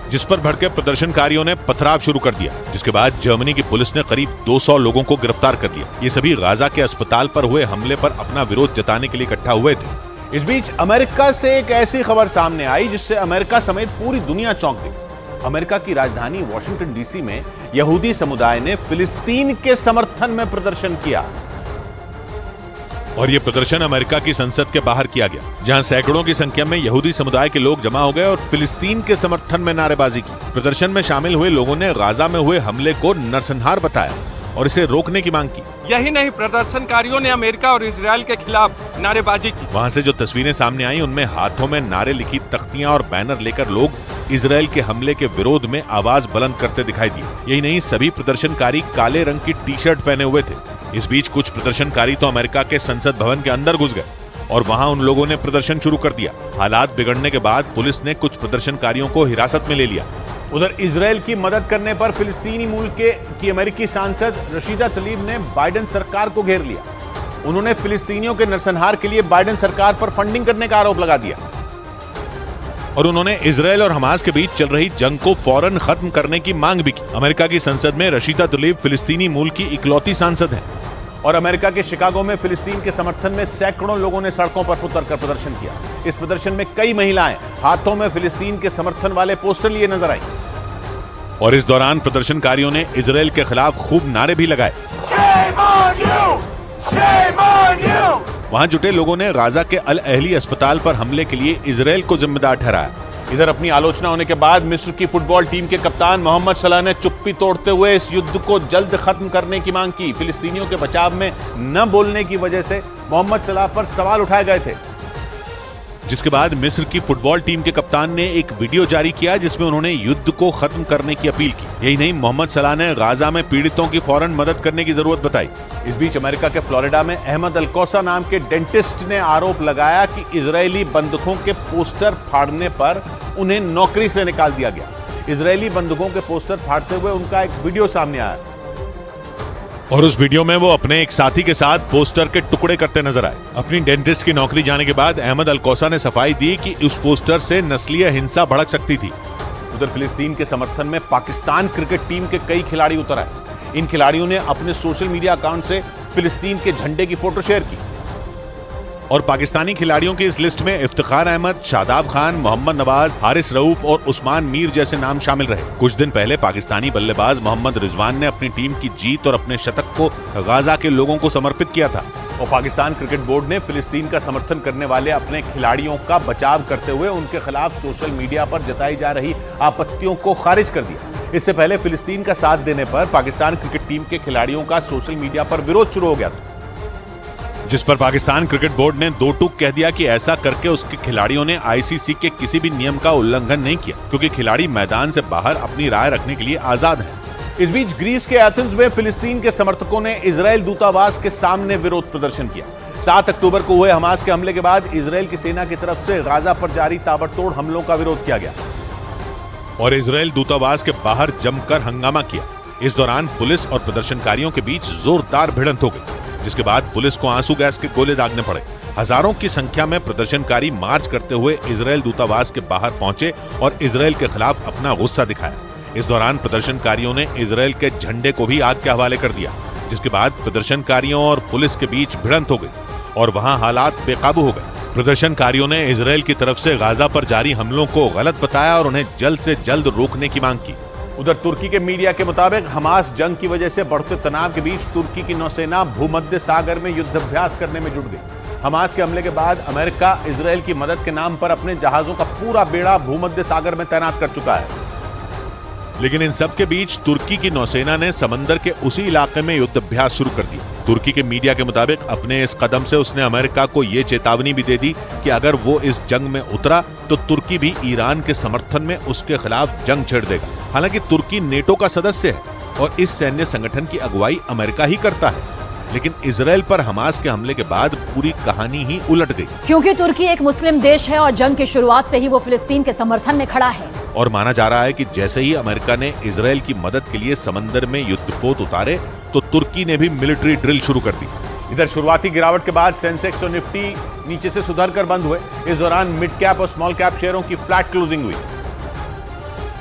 जिस पर भड़के प्रदर्शनकारियों ने पथराव शुरू कर दिया। जिसके बाद जर्मनी की पुलिस ने करीब 200 लोगों को गिरफ्तार कर लिया। ये सभी गाजा के अस्पताल पर हुए हमले पर अपना विरोध जताने के लिए इकट्ठा हुए थे। इस बीच अमेरिका से एक ऐसी खबर सामने आई जिससे अमेरिका समेत पूरी दुनिया चौंक गई। अमेरिका की राजधानी वॉशिंगटन डीसी में यहूदी समुदाय ने फिलिस्तीन के समर्थन में प्रदर्शन किया और ये प्रदर्शन अमेरिका की संसद के बाहर किया गया, जहां सैकड़ों की संख्या में यहूदी समुदाय के लोग जमा हो गए और फिलिस्तीन के समर्थन में नारेबाजी की। प्रदर्शन में शामिल हुए लोगों ने गाजा में हुए हमले को नरसंहार बताया और इसे रोकने की मांग की। यही नहीं, प्रदर्शनकारियों ने अमेरिका और इजरायल के खिलाफ नारेबाजी की। वहां से जो तस्वीरें सामने आई उनमें हाथों में नारे लिखी तख्तियां और बैनर लेकर लोग इजरायल के हमले के विरोध में आवाज बुलंद करते दिखाई दिए। यही नहीं, सभी प्रदर्शनकारी काले रंग की टी शर्ट पहने हुए थे। इस बीच कुछ प्रदर्शनकारी तो अमेरिका के संसद भवन के अंदर घुस गए और वहां उन लोगों ने प्रदर्शन शुरू कर दिया। हालात बिगड़ने के बाद पुलिस ने कुछ प्रदर्शनकारियों को हिरासत में ले लिया। उधर इजरायल की मदद करने पर फिलिस्तीनी मूल की अमेरिकी सांसद रशीदा तलीब ने बाइडेन सरकार को घेर लिया। उन्होंने फिलिस्तीनियों के नरसंहार के लिए बाइडेन सरकार पर फंडिंग करने का आरोप लगा दिया और उन्होंने इजरायल और हमास के बीच चल रही जंग को फौरन खत्म करने की मांग भी की। अमेरिका की संसद में रशीदा तलीब फिलिस्तीनी मूल की इकलौती सांसद हैं और अमेरिका के शिकागो में फिलिस्तीन के समर्थन में सैकड़ों लोगों ने सड़कों पर उतरकर प्रदर्शन किया। इस प्रदर्शन में कई महिलाएं हाथों में फिलिस्तीन के समर्थन वाले पोस्टर लिए नजर आई और इस दौरान प्रदर्शनकारियों ने इजरायल के खिलाफ खूब नारे भी लगाए। वहां जुटे लोगों ने गाजा के अल अहली अस्पताल पर हमले के लिए इजरायल को जिम्मेदार ठहराया। इधर अपनी आलोचना होने के बाद मिस्र की फुटबॉल टीम के कप्तान मोहम्मद सलाह ने चुप्पी तोड़ते हुए इस युद्ध को जल्द खत्म करने की मांग की। फिलिस्तीनियों के बचाव में न बोलने की वजह से मोहम्मद सलाह पर सवाल उठाए गए थे, जिसके बाद मिस्र की फुटबॉल टीम के कप्तान ने एक वीडियो जारी किया जिसमें उन्होंने युद्ध को खत्म करने की अपील की। यही नहीं, मोहम्मद सलाह ने गाजा में पीड़ितों की फौरन मदद करने की जरूरत बताई। इस बीच अमेरिका के फ्लोरिडा में अहमद अलकोसा नाम के डेंटिस्ट ने आरोप लगाया कि इजरायली बंदूकों के पोस्टर फाड़ने पर उन्हें नौकरी से निकाल दिया गया। इजरायली बंदूकों के पोस्टर फाड़ते हुए उनका एक वीडियो सामने आया और उस वीडियो में वो अपने एक साथी के साथ पोस्टर के टुकड़े करते नजर आए। अपनी डेंटिस्ट की नौकरी जाने के बाद अहमद अलकोसा ने सफाई दी कि उस पोस्टर से नस्लीय हिंसा भड़क सकती थी। उधर फिलिस्तीन के समर्थन में पाकिस्तान क्रिकेट टीम के कई खिलाड़ी उतर आए। इन खिलाड़ियों ने अपने सोशल मीडिया अकाउंट से फिलिस्तीन के झंडे की फोटो शेयर की और पाकिस्तानी खिलाड़ियों की इस लिस्ट में इफ्तिखार अहमद, शादाब खान, मोहम्मद नवाज, हारिस रऊफ और उस्मान मीर जैसे नाम शामिल रहे। कुछ दिन पहले पाकिस्तानी बल्लेबाज मोहम्मद रिजवान ने अपनी टीम की जीत और अपने शतक को गाजा के लोगों को समर्पित किया था। और पाकिस्तान क्रिकेट बोर्ड ने फिलिस्तीन का समर्थन करने वाले अपने खिलाड़ियों का बचाव करते हुए उनके खिलाफ सोशल मीडिया पर जताई जा रही आपत्तियों को खारिज कर दिया। इससे पहले फिलिस्तीन का साथ देने पर पाकिस्तान क्रिकेट टीम के खिलाड़ियों का सोशल मीडिया पर विरोध शुरू हो गया था, जिस पर पाकिस्तान क्रिकेट बोर्ड ने दो टूक कह दिया कि ऐसा करके उसके खिलाड़ियों ने आईसीसी के किसी भी नियम का उल्लंघन नहीं किया, क्योंकि खिलाड़ी मैदान से बाहर अपनी राय रखने के लिए आजाद हैं। इस बीच ग्रीस के एथेंस में फिलिस्तीन के समर्थकों ने इजरायल दूतावास के सामने विरोध प्रदर्शन किया। 7 अक्टूबर को हुए हमास के हमले के बाद इजरायल की सेना की तरफ से गाजा पर जारी ताबड़तोड़ हमलों का विरोध किया गया और इजरायल दूतावास के बाहर जमकर हंगामा किया। इस दौरान पुलिस और प्रदर्शनकारियों के बीच जोरदार भिड़ंत हो गई, जिसके बाद पुलिस को आंसू गैस के गोले दागने पड़े। हजारों की संख्या में प्रदर्शनकारी मार्च करते हुए इजरायल दूतावास के बाहर पहुंचे और इजरायल के खिलाफ अपना गुस्सा दिखाया। इस दौरान प्रदर्शनकारियों ने इजरायल के झंडे को भी आग के हवाले कर दिया, जिसके बाद प्रदर्शनकारियों और पुलिस के बीच भिड़ंत हो गई और वहां हालात बेकाबू हो गए। प्रदर्शनकारियों ने इजरायल की तरफ से गाजा पर जारी हमलों को गलत बताया और उन्हें जल्द से जल्द रोकने की मांग की। उधर तुर्की के मीडिया के मुताबिक हमास जंग की वजह से बढ़ते तनाव के बीच तुर्की की नौसेना भूमध्य सागर में युद्धाभ्यास करने में जुट गई। हमास के हमले के बाद अमेरिका इजरायल की मदद के नाम पर अपने जहाजों का पूरा बेड़ा भूमध्य सागर में तैनात कर चुका है। लेकिन इन सब के बीच तुर्की की नौसेना ने समंदर के उसी इलाके में युद्धाभ्यास शुरू कर दिया। तुर्की के मीडिया के मुताबिक अपने इस कदम से उसने अमेरिका को ये चेतावनी भी दे दी कि अगर वो इस जंग में उतरा तो तुर्की भी ईरान के समर्थन में उसके खिलाफ जंग छेड़ देगा। हालांकि तुर्की नेटो का सदस्य है और इस सैन्य संगठन की अगुवाई अमेरिका ही करता है, लेकिन इजरायल पर हमास के हमले के बाद पूरी कहानी ही उलट गई, क्योंकि तुर्की एक मुस्लिम देश है और जंग की शुरुआत से ही वो फिलिस्तीन के समर्थन में खड़ा है। और माना जा रहा है कि जैसे ही अमेरिका ने इजरायल की मदद के लिए समंदर में युद्धपोत उतारे तो तुर्की ने भी मिलिट्री ड्रिल शुरू कर दी। इधर शुरुआती गिरावट के बाद सेंसेक्स और निफ्टी नीचे से सुधर कर बंद हुए। इस दौरान मिड कैप और स्मॉल कैप शेयरों की फ्लैट क्लोजिंग हुई।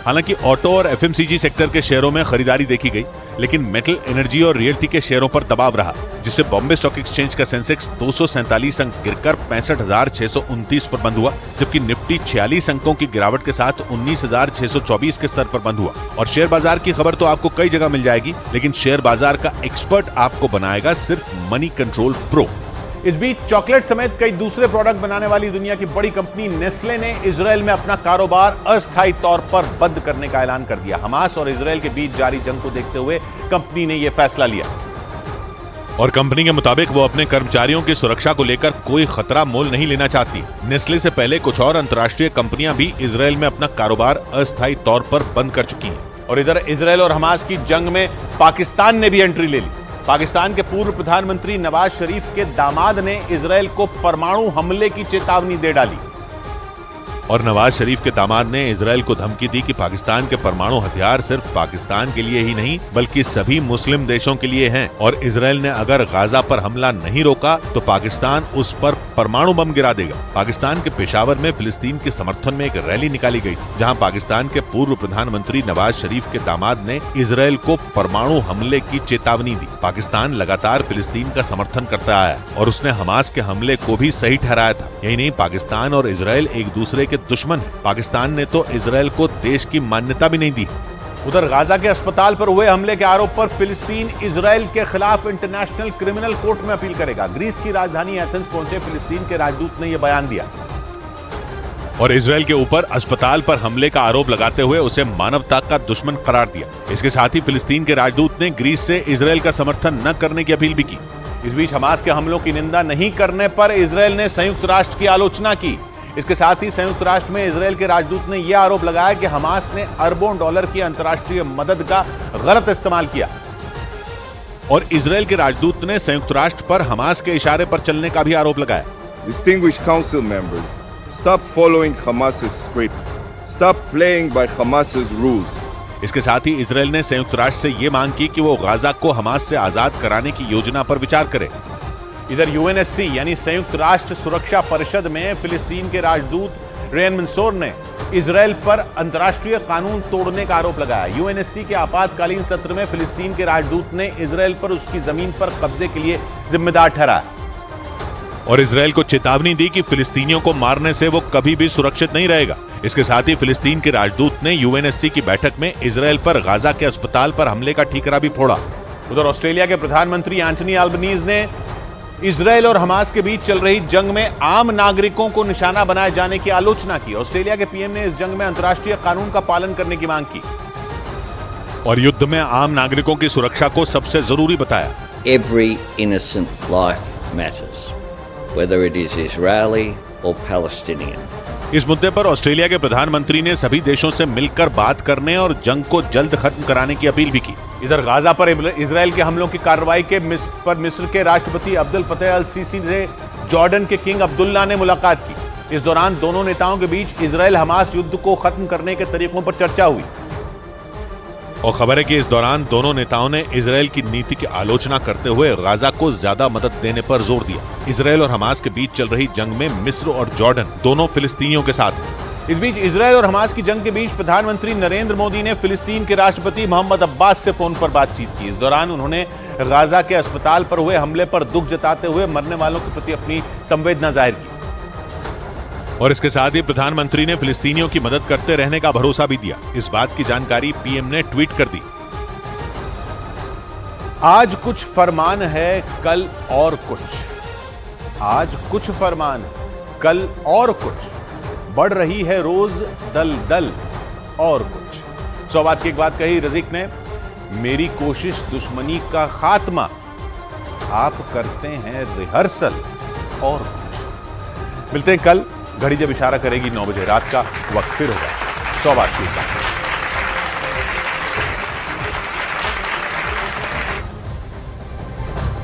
हालांकि ऑटो और एफएमसीजी सेक्टर के शेयरों में खरीदारी देखी गई, लेकिन मेटल, एनर्जी और रियल्टी के शेयरों पर दबाव रहा, जिससे बॉम्बे स्टॉक एक्सचेंज का सेंसेक्स 247 अंक गिरकर 65,629 पर बंद हुआ, जबकि निफ्टी 46 अंकों की गिरावट के साथ 19,624 के स्तर पर बंद हुआ। और शेयर बाजार की खबर तो आपको कई जगह मिल जाएगी, लेकिन शेयर बाजार का एक्सपर्ट आपको बनाएगा सिर्फ मनी कंट्रोल प्रो। इस बीच चॉकलेट समेत कई दूसरे प्रोडक्ट बनाने वाली दुनिया की बड़ी कंपनी नेस्ले ने इजरायल में अपना कारोबार अस्थायी तौर पर बंद करने का ऐलान कर दिया। हमास और इजरायल के बीच जारी जंग को देखते हुए कंपनी ने यह फैसला लिया और कंपनी के मुताबिक वो अपने कर्मचारियों की सुरक्षा को लेकर कोई खतरा मोल नहीं लेना चाहती। नेस्ले से पहले कुछ और अंतर्राष्ट्रीय कंपनियां भी इजरायल में अपना कारोबार अस्थायी तौर पर बंद कर चुकी हैं। और इधर इजरायल और हमास की जंग में पाकिस्तान ने भी एंट्री ले ली। पाकिस्तान के पूर्व प्रधानमंत्री नवाज शरीफ के दामाद ने इजरायल को परमाणु हमले की चेतावनी दे डाली। और नवाज शरीफ के दामाद ने इजरायल को धमकी दी कि पाकिस्तान के परमाणु हथियार सिर्फ पाकिस्तान के लिए ही नहीं बल्कि सभी मुस्लिम देशों के लिए हैं, और इजरायल ने अगर गाजा पर हमला नहीं रोका तो पाकिस्तान उस पर परमाणु बम गिरा देगा। पाकिस्तान के पेशावर में फिलिस्तीन के समर्थन में एक रैली निकाली गई, जहां पाकिस्तान के पूर्व प्रधानमंत्री नवाज शरीफ के दामाद ने इजरायल को परमाणु हमले की चेतावनी दी। पाकिस्तान लगातार फिलिस्तीन का समर्थन करता आया और उसने हमास के हमले को भी सही ठहराया था। यही नहीं, पाकिस्तान और इजरायल एक दूसरे दुश्मन है। पाकिस्तान ने तो इजरायल को देश की मान्यता भी नहीं दी। उधर गाजा के अस्पताल पर हुए हमले के आरोप पर फिलिस्तीन इजरायल के खिलाफ इंटरनेशनल क्रिमिनल कोर्ट में अपील करेगा। ग्रीस की राजधानी एथेंस पहुंचे फिलिस्तीन के राजदूत ने यह बयान दिया और इजरायल के ऊपर अस्पताल पर हमले का आरोप लगाते हुए उसे मानवता का दुश्मन करार दिया। इसके साथ ही फिलिस्तीन के राजदूत ने ग्रीस से इजरायल का समर्थन न करने की अपील भी की। इस बीच हमास के हमलों की निंदा नहीं करने पर इजरायल ने संयुक्त राष्ट्र की आलोचना की। इसके साथ ही संयुक्त राष्ट्र में इजरायल के राजदूत ने यह आरोप लगाया कि हमास ने अरबों डॉलर की अंतर्राष्ट्रीय मदद का गलत इस्तेमाल किया। और इजरायल के राजदूत ने संयुक्त राष्ट्र पर हमास के इशारे पर चलने का भी आरोप लगाया। Distinguished council members, stop following Hamas's script. Stop playing by Hamas's rules. इसके साथ ही इजरायल ने संयुक्त राष्ट्र से यह मांग की कि वो गाजा को हमास से आजाद कराने की योजना पर विचार करे। इधर यूएनएससी यानी संयुक्त राष्ट्र सुरक्षा परिषद में फिलिस्तीन के राजदूत रेन मंसूर ने इजरायल पर अंतर्राष्ट्रीय कानून तोड़ने का आरोप लगाया। यूएनएससी के आपातकालीन सत्र में फिलिस्तीन के राजदूत ने इजरायल पर उसकी जमीन पर कब्जे के लिए जिम्मेदार ठहराया और इजरायल को चेतावनी दी कि फिलिस्तीनियों को मारने से वो कभी भी सुरक्षित नहीं रहेगा। इसके साथ ही फिलिस्तीन के राजदूत ने यूएनएससी की बैठक में इजरायल पर गाजा के अस्पताल पर हमले का ठीकरा भी फोड़ा। उधर ऑस्ट्रेलिया के प्रधानमंत्री एंटनी अल्बनीज ने इजरायल और हमास के बीच चल रही जंग में आम नागरिकों को निशाना बनाए जाने की आलोचना की। ऑस्ट्रेलिया के पीएम ने इस जंग में अंतर्राष्ट्रीय कानून का पालन करने की मांग की और युद्ध में आम नागरिकों की सुरक्षा को सबसे जरूरी बताया। Every innocent life matters, whether it is Israeli or Palestinian. इस मुद्दे पर ऑस्ट्रेलिया के प्रधानमंत्री ने सभी देशों से मिलकर बात करने और जंग को जल्द खत्म कराने की अपील भी की। इधर गाजा पर इजराइल के हमलों की कार्रवाई पर मिस्र के राष्ट्रपति अब्दुल फतेह अल सीसी से जॉर्डन के किंग अब्दुल्ला ने मुलाकात की। इस दौरान दोनों नेताओं के बीच इजराइल हमास युद्ध को खत्म करने के तरीकों पर चर्चा हुई। और खबर है कि इस दौरान दोनों नेताओं ने इजराइल की नीति की आलोचना करते हुए गाजा को ज्यादा मदद देने पर जोर दिया। इजराइल और हमास के बीच चल रही जंग में मिस्र और जॉर्डन दोनों फिलिस्तीनियों के साथ हैं। इस बीच इजराइल और हमास की जंग के बीच प्रधानमंत्री नरेंद्र मोदी ने फिलिस्तीन के राष्ट्रपति मोहम्मद अब्बास से फोन पर बातचीत की। इस दौरान उन्होंने गाजा के अस्पताल पर हुए हमले पर दुख जताते हुए मरने वालों के प्रति अपनी संवेदना जाहिर की। और इसके साथ ही प्रधानमंत्री ने फिलिस्तीनियों की मदद करते रहने का भरोसा भी दिया। इस बात की जानकारी पीएम ने ट्वीट कर दी। आज कुछ फरमान है, कल और कुछ। आज कुछ फरमान है, कल और कुछ। बढ़ रही है रोज दल दल और कुछ। 100 बात की एक बात कही रज़ीक ने, मेरी कोशिश दुश्मनी का खात्मा, आप करते हैं रिहर्सल और कुछ। मिलते हैं कल, घड़ी जब इशारा करेगी 9 बजे रात का। वक्त फिर होगा 100 बात की एक बात।